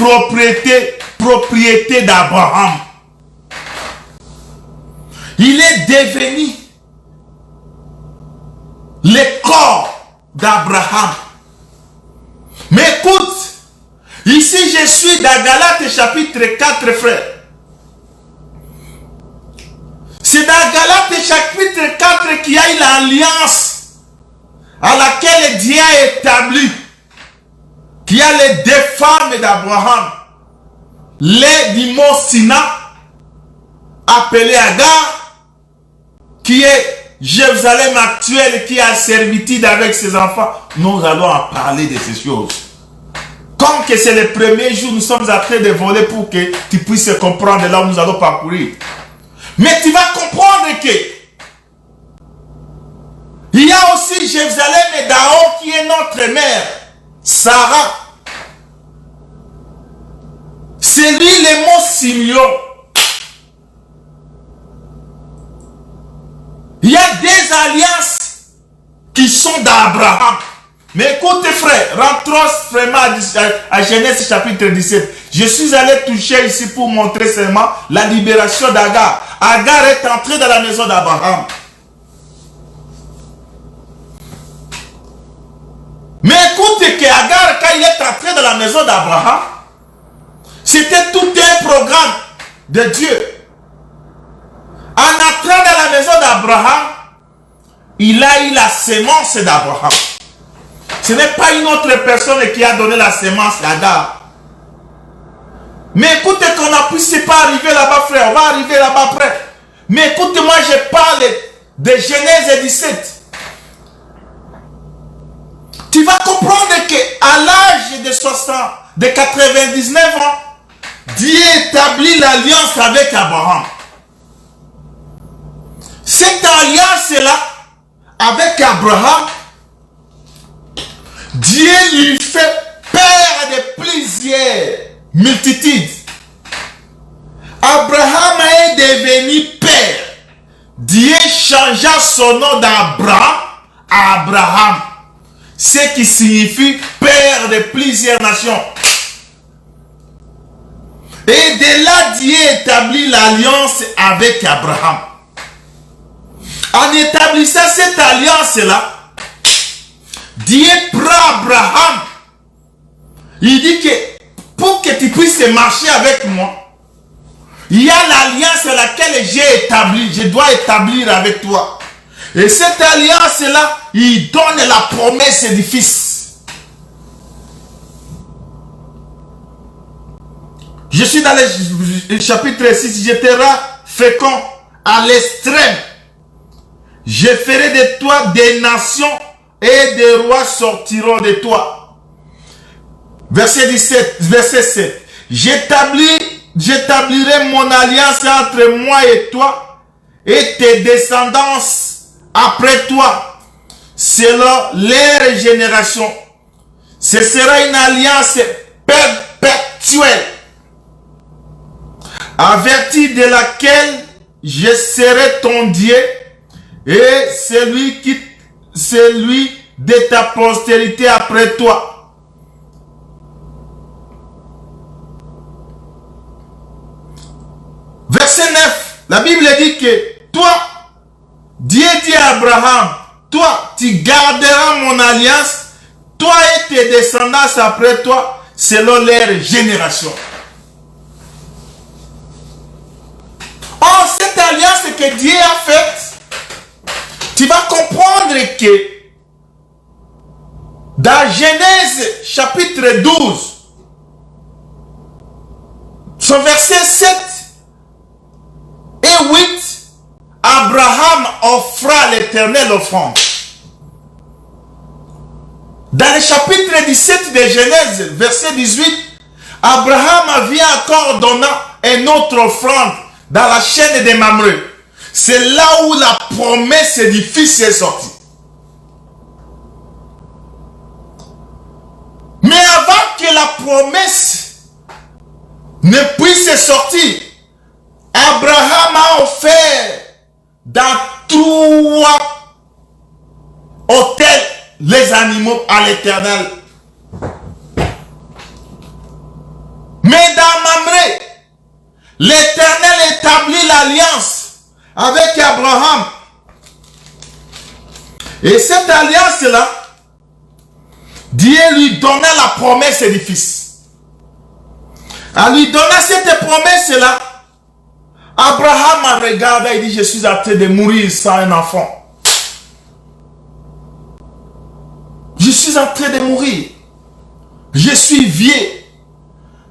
propriété d'Abraham. Il est devenu le corps d'Abraham. Mais écoute, ici je suis dans Galates chapitre 4, frère. C'est dans Galates chapitre 4 qu'il y a eu l'alliance à laquelle Dieu a établi. Qu'il y a les deux femmes d'Abraham. Les du mont Sina, appelé Agar, qui est Jérusalem actuelle, qui a servitude avec ses enfants. Nous allons en parler de ces choses. Comme que c'est le premier jour, nous sommes en train de voler pour que tu puisses comprendre là où nous allons parcourir. Mais tu vas comprendre que il y a aussi Jérusalem et d'Ao qui est notre mère, Sarah. C'est lui le mont Simeon. Il y a des alliances qui sont d'Abraham. Mais écoutez frère, rentrons vraiment à Genèse chapitre 17. Je suis allé toucher ici pour montrer seulement la libération d'Agar. Agar est entré dans la maison d'Abraham. Mais écoutez que Agar, quand il est entré dans la maison d'Abraham, c'était tout un programme de Dieu. En entrant dans la maison d'Abraham, il a eu la sémence d'Abraham. Ce n'est pas une autre personne qui a donné la sémence à Agar. Mais écoutez qu'on ne puisse pas arriver là-bas, frère. On va arriver là-bas après. Mais écoutez-moi, je parle de Genèse 17. Tu vas comprendre qu'à l'âge de 99 ans, Dieu établit l'alliance avec Abraham. Cette alliance-là, avec Abraham, Dieu lui fait père de plusieurs multitudes. Abraham est devenu père. Dieu changea son nom d'Abraham à Abraham, ce qui signifie père de plusieurs nations. Et de là, Dieu établit l'alliance avec Abraham. En établissant cette alliance-là, Dieu prend Abraham. Il dit que pour que tu puisses marcher avec moi, il y a l'alliance à laquelle j'ai établi, je dois établir avec toi. Et cette alliance-là, il donne la promesse du Fils. Je suis dans le chapitre 6, je te rends fécond à l'extrême. Je ferai de toi des nations et des rois sortiront de toi. Verset 17, verset 7. J'établirai mon alliance entre moi et toi et tes descendants après toi, selon leur génération. Ce sera une alliance perpétuelle, en vertu de laquelle je serai ton Dieu et celui de ta postérité après toi. Verset 9, la Bible dit que toi, Dieu dit à Abraham, toi, tu garderas mon alliance, toi et tes descendants après toi, selon leur génération. Or, cette alliance que Dieu a faite, tu vas comprendre que dans Genèse chapitre 12, son verset 7 et 8, Abraham offra à l'Éternel offrande. Dans le chapitre 17 de Genèse, verset 18, Abraham vient encore donner une autre offrande dans la chaîne de Mamré. C'est là où la promesse du Fils est sortie. Mais avant que la promesse ne puisse sortir, Abraham a offert dans 3 hôtels les animaux à l'Éternel. Mais dans Mamré, l'Éternel établit l'alliance avec Abraham. Et cette alliance-là, Dieu lui donna la promesse du Fils. En lui donnant cette promesse-là, Abraham regarde et dit, je suis en train de mourir sans un enfant. Je suis en train de mourir. Je suis vieux.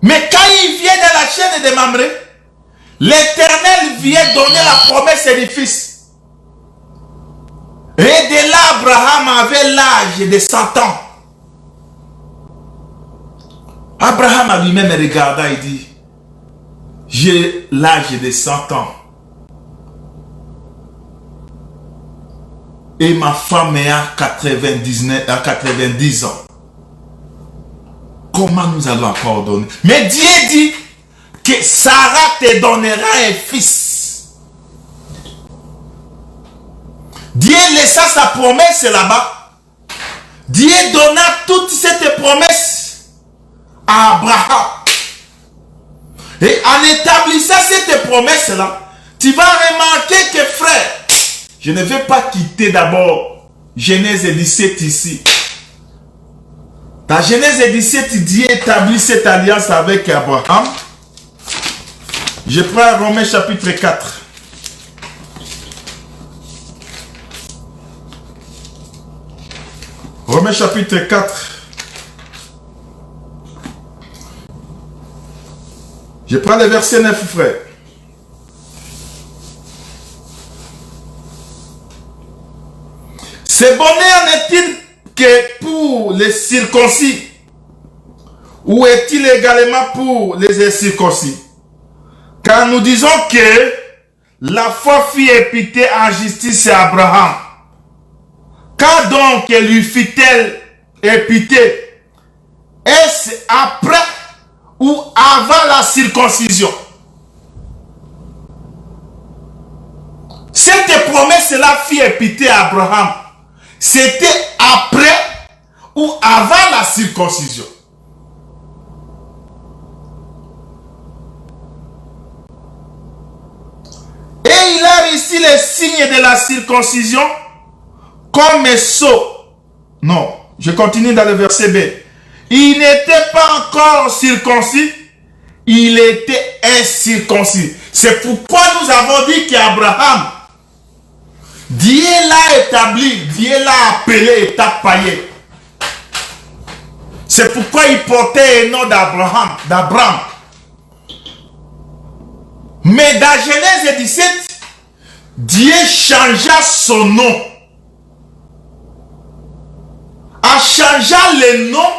Mais quand il vient dans la chaîne de Mamré, l'Éternel vient donner la promesse du Fils. Et de là, Abraham avait l'âge de 100 ans. Abraham a lui-même regardé et dit, j'ai l'âge de 100 ans. Et ma femme est à 90 ans. Comment nous allons encore donner? Mais Dieu dit que Sarah te donnera un fils. Dieu laissa sa promesse là-bas. Dieu donna toute cette promesse à Abraham. Et en établissant cette promesse-là, tu vas remarquer que frère, je ne vais pas quitter d'abord Genèse 17 ici. Dans Genèse 17, Dieu établit cette alliance avec Abraham. Je prends Romains chapitre 4. Romains chapitre 4. Je prends le verset 9, frère. C'est bonheur n'est-il que pour les circoncis, ou est-il également pour les incirconcis? Car nous disons que la foi fut imputée en justice à Abraham. Quand donc lui fut-elle imputée? Est-ce après ou avant la circoncision? Cette promesse-là fut imputée à Abraham. C'était après ou avant la circoncision? Et il a reçu les signes de la circoncision comme un sceau. Non, je continue dans le verset B. Il n'était pas encore circoncis, il était incirconcis. C'est pourquoi nous avons dit qu'Abraham, Dieu l'a établi, Dieu l'a appelé état païen. C'est pourquoi il portait le nom d'Abraham. Mais dans Genèse 17, Dieu changea son nom. En changeant le nom,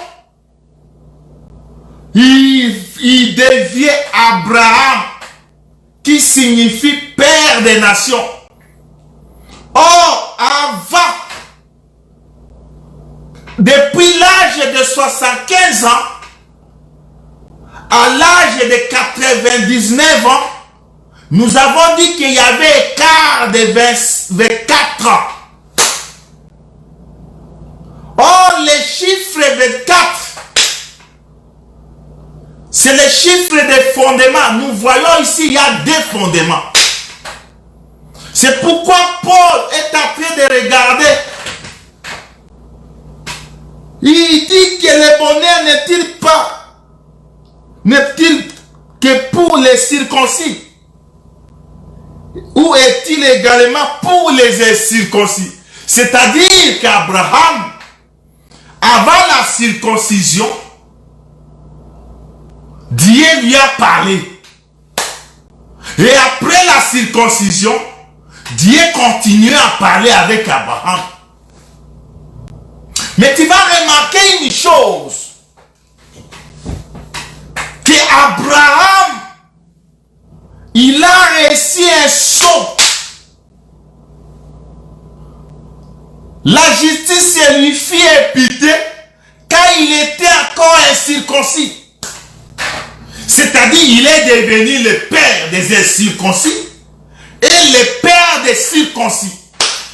il devient Abraham, qui signifie père des nations. Or, avant, depuis l'âge de 75 ans, à l'âge de 99 ans, nous avons dit qu'il y avait écart de 24 ans. Or, les chiffres 24, c'est le chiffre des fondements. Nous voyons ici, il y a deux fondements. C'est pourquoi Paul est en train de regarder. Il dit que le bonheur n'est-il que pour les circoncis? Ou est-il également pour les incirconcis? C'est-à-dire qu'Abraham, avant la circoncision, Dieu lui a parlé. Et après la circoncision, Dieu continue à parler avec Abraham. Mais tu vas remarquer une chose. Que Abraham, il a reçu un sceau. La justice lui fut imputée quand il était encore incirconcis. C'est-à-dire, il est devenu le père des incirconcis et le père des circoncis.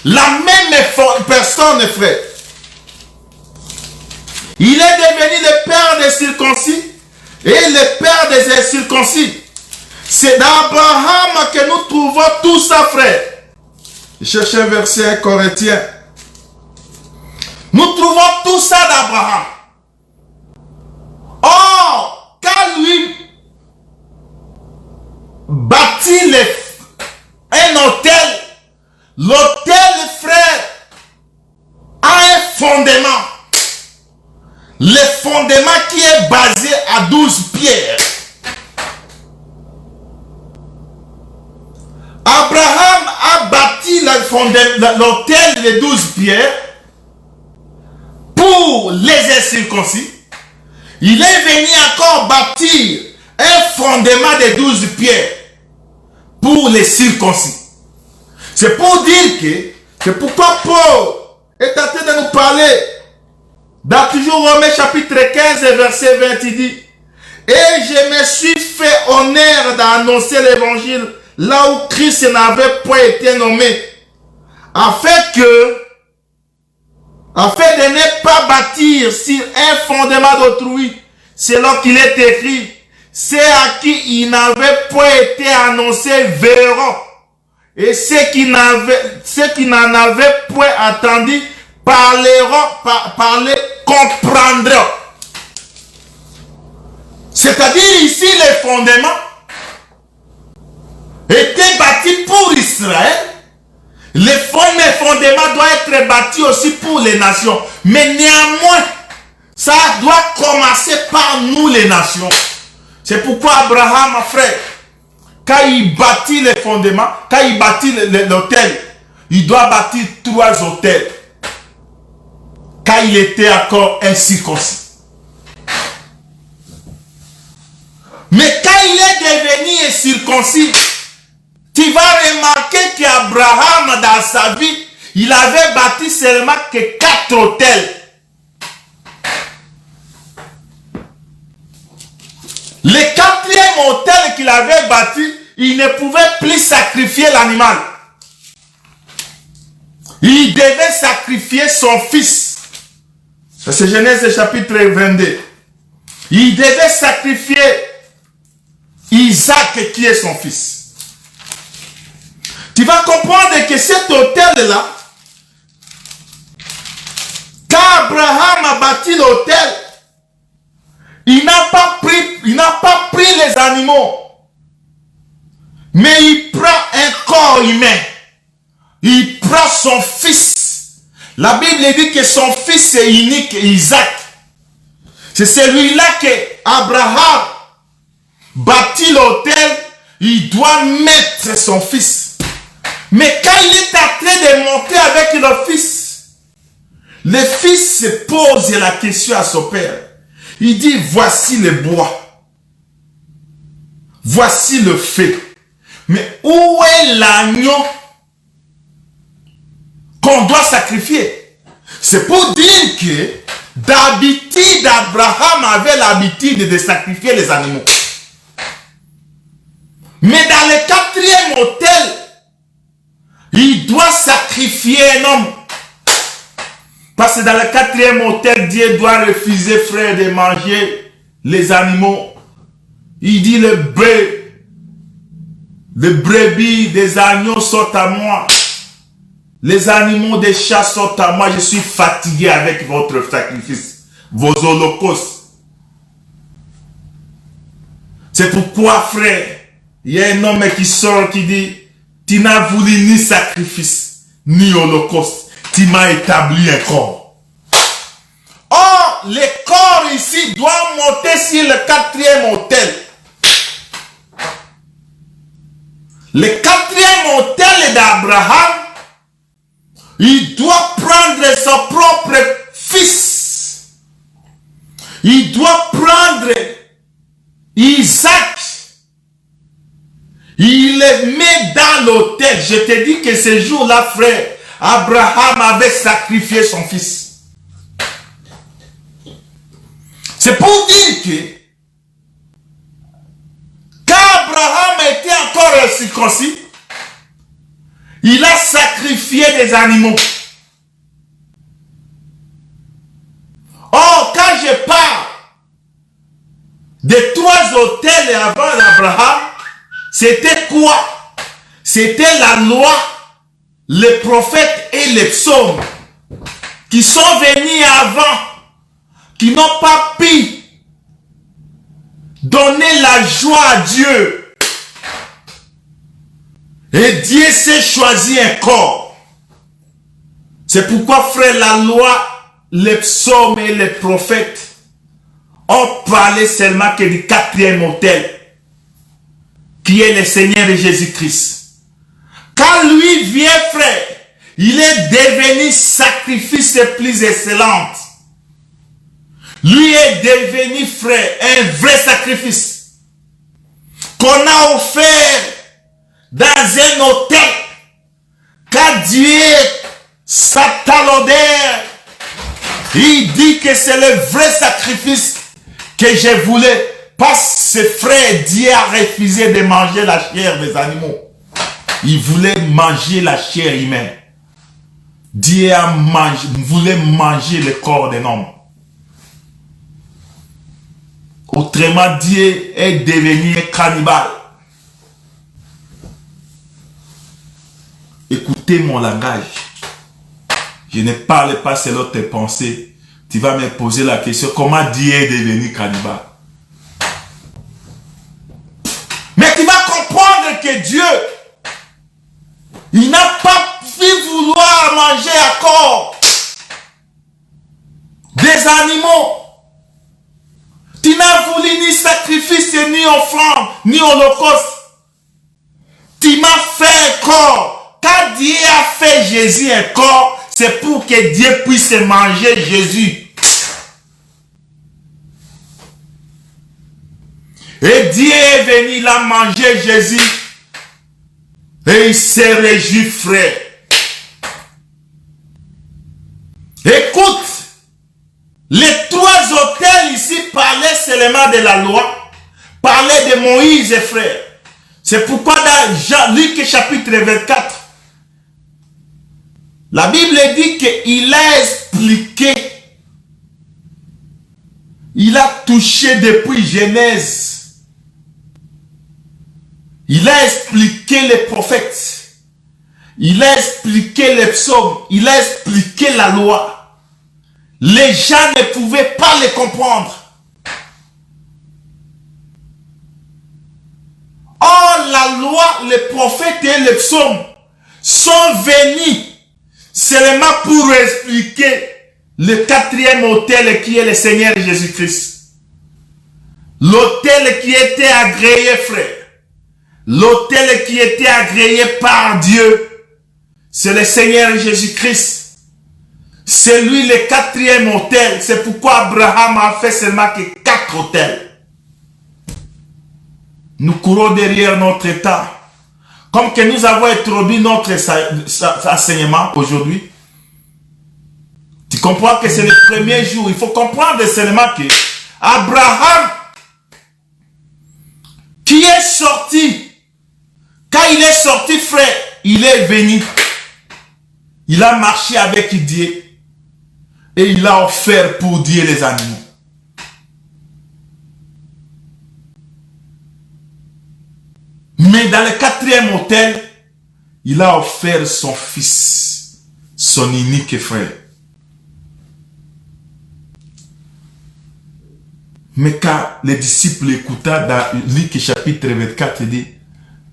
La même personne, frère. Il est devenu le père des circoncis et le père des incirconcis. C'est d'Abraham que nous trouvons tout ça, frère. Je cherche un verset 1 Corinthiens. Nous trouvons tout ça d'Abraham. Or, quand lui bâtit un hôtel, l'hôtel, frère, a un fondement. Le fondement qui est basé à 12 pierres. Abraham a bâti l'hôtel de 12 pierres pour les incirconcis. Il est venu encore bâtir un fondement de 12 pierres pour les circoncis. C'est pour dire que c'est pourquoi Paul est en train de nous parler. Dans toujours Romains chapitre 15 verset 20, il dit: et je me suis fait honneur d'annoncer l'évangile là où Christ n'avait point été nommé, afin de ne pas bâtir sur un fondement d'autrui, selon qu'il est écrit: ceux à qui il n'avait point été annoncé verront, et ceux qui n'en avaient point attendu comprendront. C'est-à-dire ici, les fondements étaient bâtis pour Israël. Les fondements doivent être bâtis aussi pour les nations. Mais néanmoins, ça doit commencer par nous les nations. C'est pourquoi Abraham, frère, quand il bâtit les fondements, quand il bâtit l'hôtel, il doit bâtir 3 hôtels. Quand il était encore incirconcis. Mais quand il est devenu incirconcis, Tu vas remarquer qu'Abraham, dans sa vie, il avait bâti seulement que 4 autels. Le 4e autel qu'il avait bâti, il ne pouvait plus sacrifier l'animal. Il devait sacrifier son fils. C'est Genèse chapitre 22. Il devait sacrifier Isaac qui est son fils. Tu vas comprendre que cet autel-là, quand Abraham a bâti l'autel, il n'a pas pris les animaux, mais il prend un corps humain. Il prend son fils. La Bible dit que son fils est unique, Isaac. C'est celui-là que Abraham bâtit l'autel. Il doit mettre son fils. Mais quand il est en train de monter avec le fils se pose la question à son père. Il dit, voici le bois. Voici le feu. Mais où est l'agneau qu'on doit sacrifier? C'est pour dire que d'habitude, Abraham avait l'habitude de sacrifier les animaux. Mais dans le 4e autel, il doit sacrifier un homme. Parce que dans le 4e autel, Dieu doit refuser, frère, de manger les animaux. Il dit, le brebis des agneaux sont à moi. Les animaux des chats sont à moi. Je suis fatigué avec votre sacrifice, vos holocaustes. C'est pourquoi, frère, il y a un homme qui sort qui dit, tu n'as voulu ni sacrifice, ni holocauste. Tu m'as établi un corps. Or, le corps ici doit monter sur le 4e autel. Le 4e autel d'Abraham, il doit prendre son propre fils. Il doit prendre Isaac. Il le met dans l'autel. Je te dis que ce jour-là, frère, Abraham avait sacrifié son fils. C'est pour dire que quand Abraham était encore circoncis, il a sacrifié des animaux. Or, quand je parle des 3 autels avant d'Abraham, c'était quoi? C'était la loi, les prophètes et les psaumes qui sont venus avant, qui n'ont pas pu donner la joie à Dieu. Et Dieu s'est choisi un corps. C'est pourquoi, frère, la loi, les psaumes et les prophètes ont parlé seulement que du 4e autel, qui est le Seigneur Jésus-Christ. Quand lui vient, frère, il est devenu sacrifice plus excellent. Lui est devenu, frère, un vrai sacrifice qu'on a offert dans un autel. Quand Dieu s'attend l'odeur, il dit que c'est le vrai sacrifice que je voulais. Parce que frère, Dieu a refusé de manger la chair des animaux. Il voulait manger la chair humaine. Dieu voulait manger le corps d'un homme. Autrement, Dieu est devenu un cannibale. Écoutez mon langage. Je ne parle pas selon tes pensées. Tu vas me poser la question, comment Dieu est devenu cannibale? Mais tu vas comprendre que Dieu, il n'a pas pu vouloir manger encore des animaux. Tu n'as voulu ni sacrifice, ni offrande, ni holocauste. Tu m'as fait un corps. Quand Dieu a fait Jésus un corps, c'est pour que Dieu puisse manger Jésus. Et Dieu est venu là manger Jésus. Et il s'est réjoui, frère. Écoute, les trois autels ici parlaient seulement de la loi, parlaient de Moïse, frère. C'est pourquoi dans Luc chapitre 24, la Bible dit qu'il a expliqué, il a touché depuis Genèse. Il a expliqué les prophètes. Il a expliqué les psaumes. Il a expliqué la loi. Les gens ne pouvaient pas les comprendre. Or, la loi, les prophètes et les psaumes sont venus seulement pour expliquer le quatrième autel qui est le Seigneur Jésus-Christ. L'autel qui était agréé, frère. L'autel qui était agréé par Dieu, c'est le Seigneur Jésus-Christ. C'est lui le quatrième autel. C'est pourquoi Abraham a fait seulement que 4 autels. Nous courons derrière notre état. Comme que nous avons introduit notre enseignement aujourd'hui. Tu comprends que c'est le premier jour. Il faut comprendre seulement que Abraham, qui est sorti, quand il est sorti, frère, il est venu. Il a marché avec Dieu. Et il a offert pour Dieu les animaux. Mais dans le quatrième autel, il a offert son fils, son unique frère. Mais quand les disciples écoutaient dans Luc chapitre 24, il dit,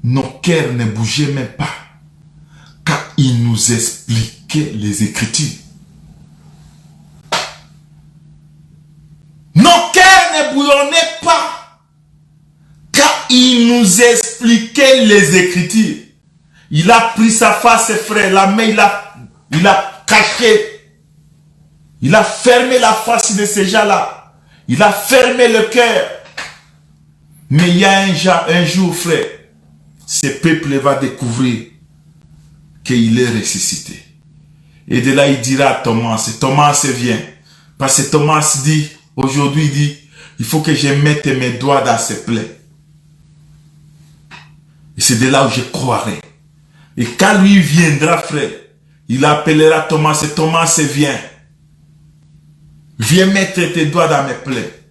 nos cœurs ne bougeaient même pas. Quand il nous expliquait les Écritures. Nos cœurs ne bouillonnaient pas. Quand il nous expliquait les Écritures. Il a pris sa face, frère, la main, il a caché. Il a fermé la face de ces gens-là. Il a fermé le cœur. Mais il y a un jour, frère, ce peuple va découvrir qu'il est ressuscité. Et de là, il dira à Thomas, Thomas vient. Parce que Thomas dit, aujourd'hui, il dit, il faut que je mette mes doigts dans ses plaies. Et c'est de là où je croirai. Et quand lui viendra, frère, il appellera Thomas, Thomas vient. Viens mettre tes doigts dans mes plaies.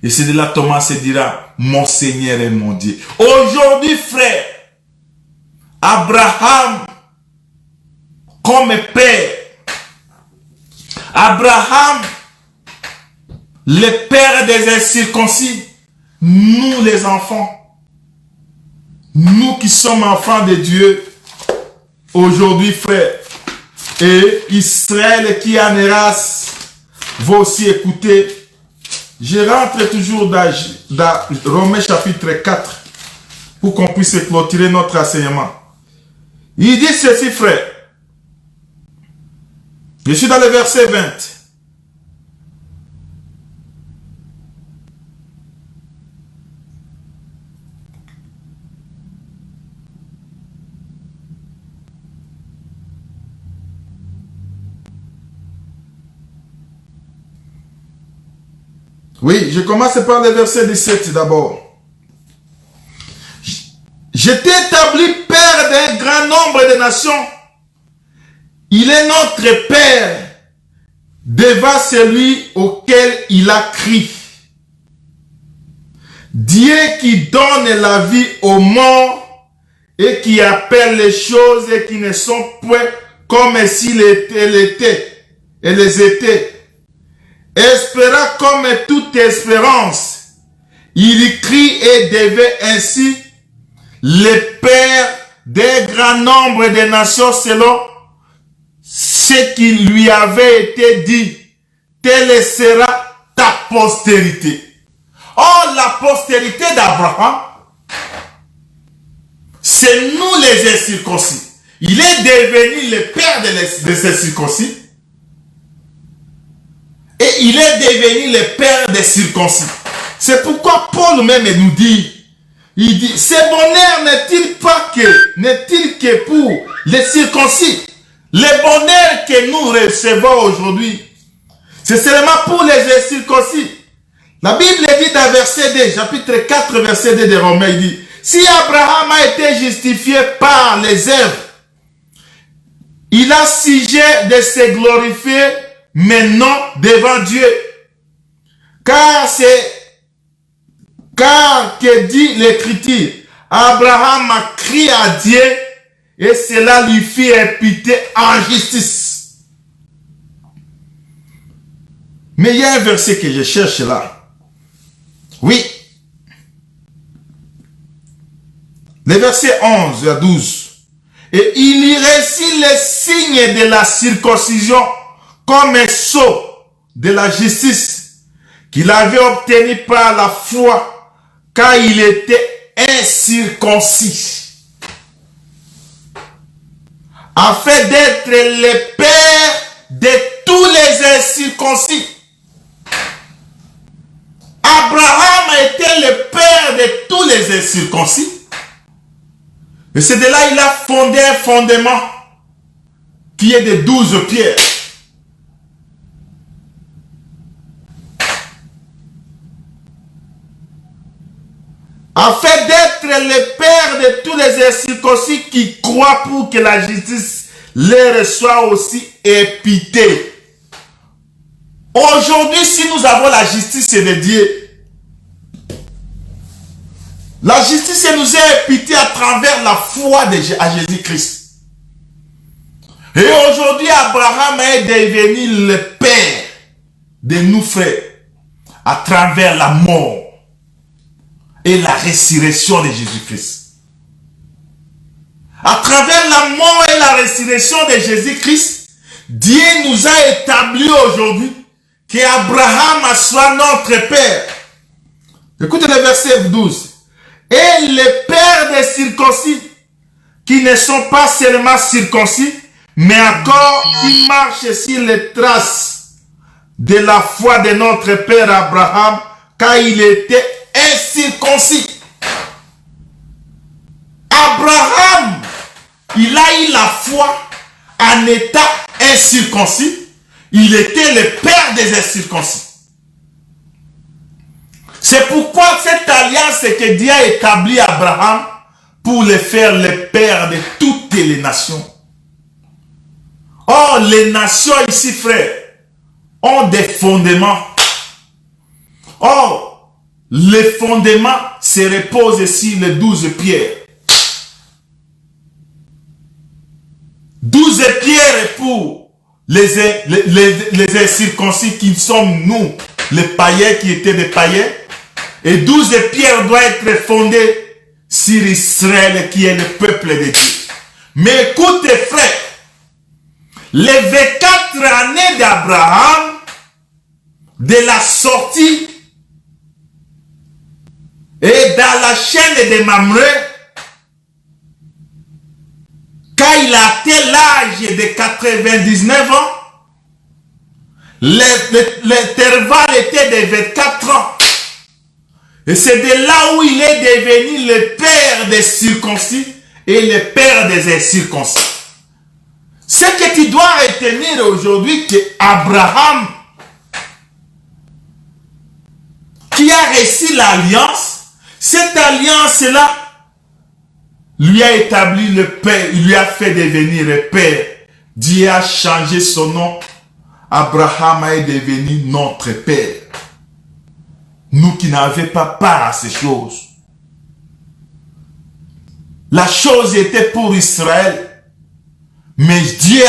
Et c'est de là Thomas se dira, mon Seigneur et mon Dieu. Aujourd'hui, frère, Abraham, comme père, Abraham, le père des incirconcis, nous les enfants, nous qui sommes enfants de Dieu, aujourd'hui, frère, et Israël qui est en race, va aussi écouter. Je rentre toujours dans Romains chapitre 4 pour qu'on puisse clôturer notre enseignement. Il dit ceci, frère. Je suis dans le verset 20. Oui, je commence par le verset 17 d'abord. Je t'ai établi père d'un grand nombre de nations. Il est notre père devant celui auquel il a crié. Dieu qui donne la vie aux morts et qui appelle les choses qui ne sont point comme s'il était, et les étaient. Espérant comme toute espérance, il crie et devait ainsi le père des grands nombres de nations selon ce qui lui avait été dit. Telle sera ta postérité. Oh, la postérité d'Abraham, c'est nous les incirconcis. Il est devenu le père de ces circoncis. Et il est devenu le père des circoncis. C'est pourquoi Paul même nous dit, Il dit, ce bonheur n'est-il que pour les circoncis? Le bonheur que nous recevons aujourd'hui, c'est seulement pour les circoncis. La Bible dit dans verset 2, chapitre 4, verset 2 de Romains, il dit, si Abraham a été justifié par les œuvres, il a sujet de se glorifier maintenant devant Dieu. Car que dit l'Écriture, Abraham a crié à Dieu et cela lui fit imputer en justice. Mais il y a un verset que je cherche là. Oui. Le verset 11 à 12. Et il y récit les signes de la circoncision comme un sceau de la justice qu'il avait obtenu par la foi quand il était incirconcis, afin d'être le père de tous les incirconcis. Abraham a été le père de tous les incirconcis. Et c'est de là qu'il a fondé un fondement qui est de 12 pierres. Afin d'être le père de tous les incirconcis qui croient pour que la justice leur soit aussi imputée. Aujourd'hui, si nous avons la justice de Dieu, la justice nous est imputée à travers la foi à Jésus-Christ. Et aujourd'hui, Abraham est devenu le père de nous frères à travers la mort et la résurrection de Jésus-Christ. À travers la mort et la résurrection de Jésus-Christ, Dieu nous a établi aujourd'hui qu'Abraham soit notre père. Écoutez le verset 12. Et les pères des circoncis, qui ne sont pas seulement circoncis, mais encore qui marchent sur les traces de la foi de notre père Abraham, quand il était incirconcis. Abraham, il a eu la foi en état incirconcis. Il était le père des incirconcis. C'est pourquoi cette alliance que Dieu a établie à Abraham pour le faire le père de toutes les nations. Or, les nations ici, frères, ont des fondements. Or, les fondements se reposent sur les 12 pierres. 12 pierres pour les incirconcis qui sommes nous, les païens qui étaient des païens. Et 12 pierres doivent être fondées sur Israël qui est le peuple de Dieu. Mais écoutez frères, les 24 années d'Abraham, de la sortie et dans la chaîne de Mamré, quand il a atteint l'âge de 99 ans, l'intervalle était de 24 ans. Et c'est de là où il est devenu le père des circoncis et le père des incirconcis. Ce que tu dois retenir aujourd'hui, que Abraham, qui a reçu l'alliance, cette alliance-là lui a établi le père, il lui a fait devenir le père. Dieu a changé son nom. Abraham est devenu notre père. Nous qui n'avions pas part à ces choses. La chose était pour Israël. Mais Dieu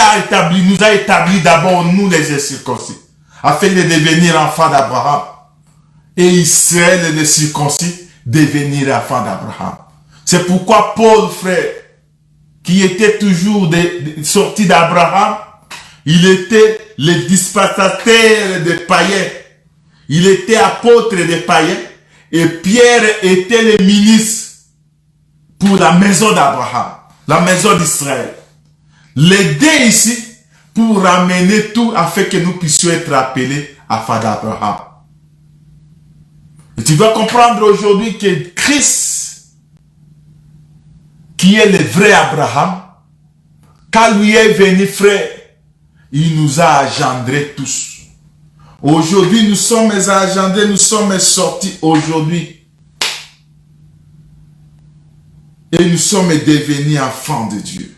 nous a établi d'abord nous les incirconcis, afin de devenir enfants d'Abraham. Et Israël les circoncis devenir enfants d'Abraham. C'est pourquoi Paul, frère, qui était toujours sorti d'Abraham, il était le dispensateur des païens. Il était apôtre des païens. Et Pierre était le ministre pour la maison d'Abraham, la maison d'Israël. Les deux ici pour ramener tout afin que nous puissions être appelés enfants d'Abraham. Et tu dois comprendre aujourd'hui que Christ qui est le vrai Abraham, quand lui est venu, frère, il nous a engendrés tous. Aujourd'hui, nous sommes engendrés, nous sommes sortis aujourd'hui. Et nous sommes devenus enfants de Dieu.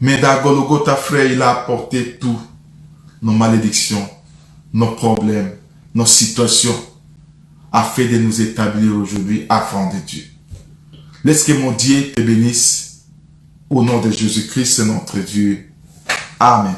Mais dans Golgotha, frère, il a apporté tout. Nos malédictions, nos problèmes, nos situations, afin de nous établir aujourd'hui enfants de Dieu. Laisse que mon Dieu te bénisse. Au nom de Jésus-Christ, notre Dieu. Amen.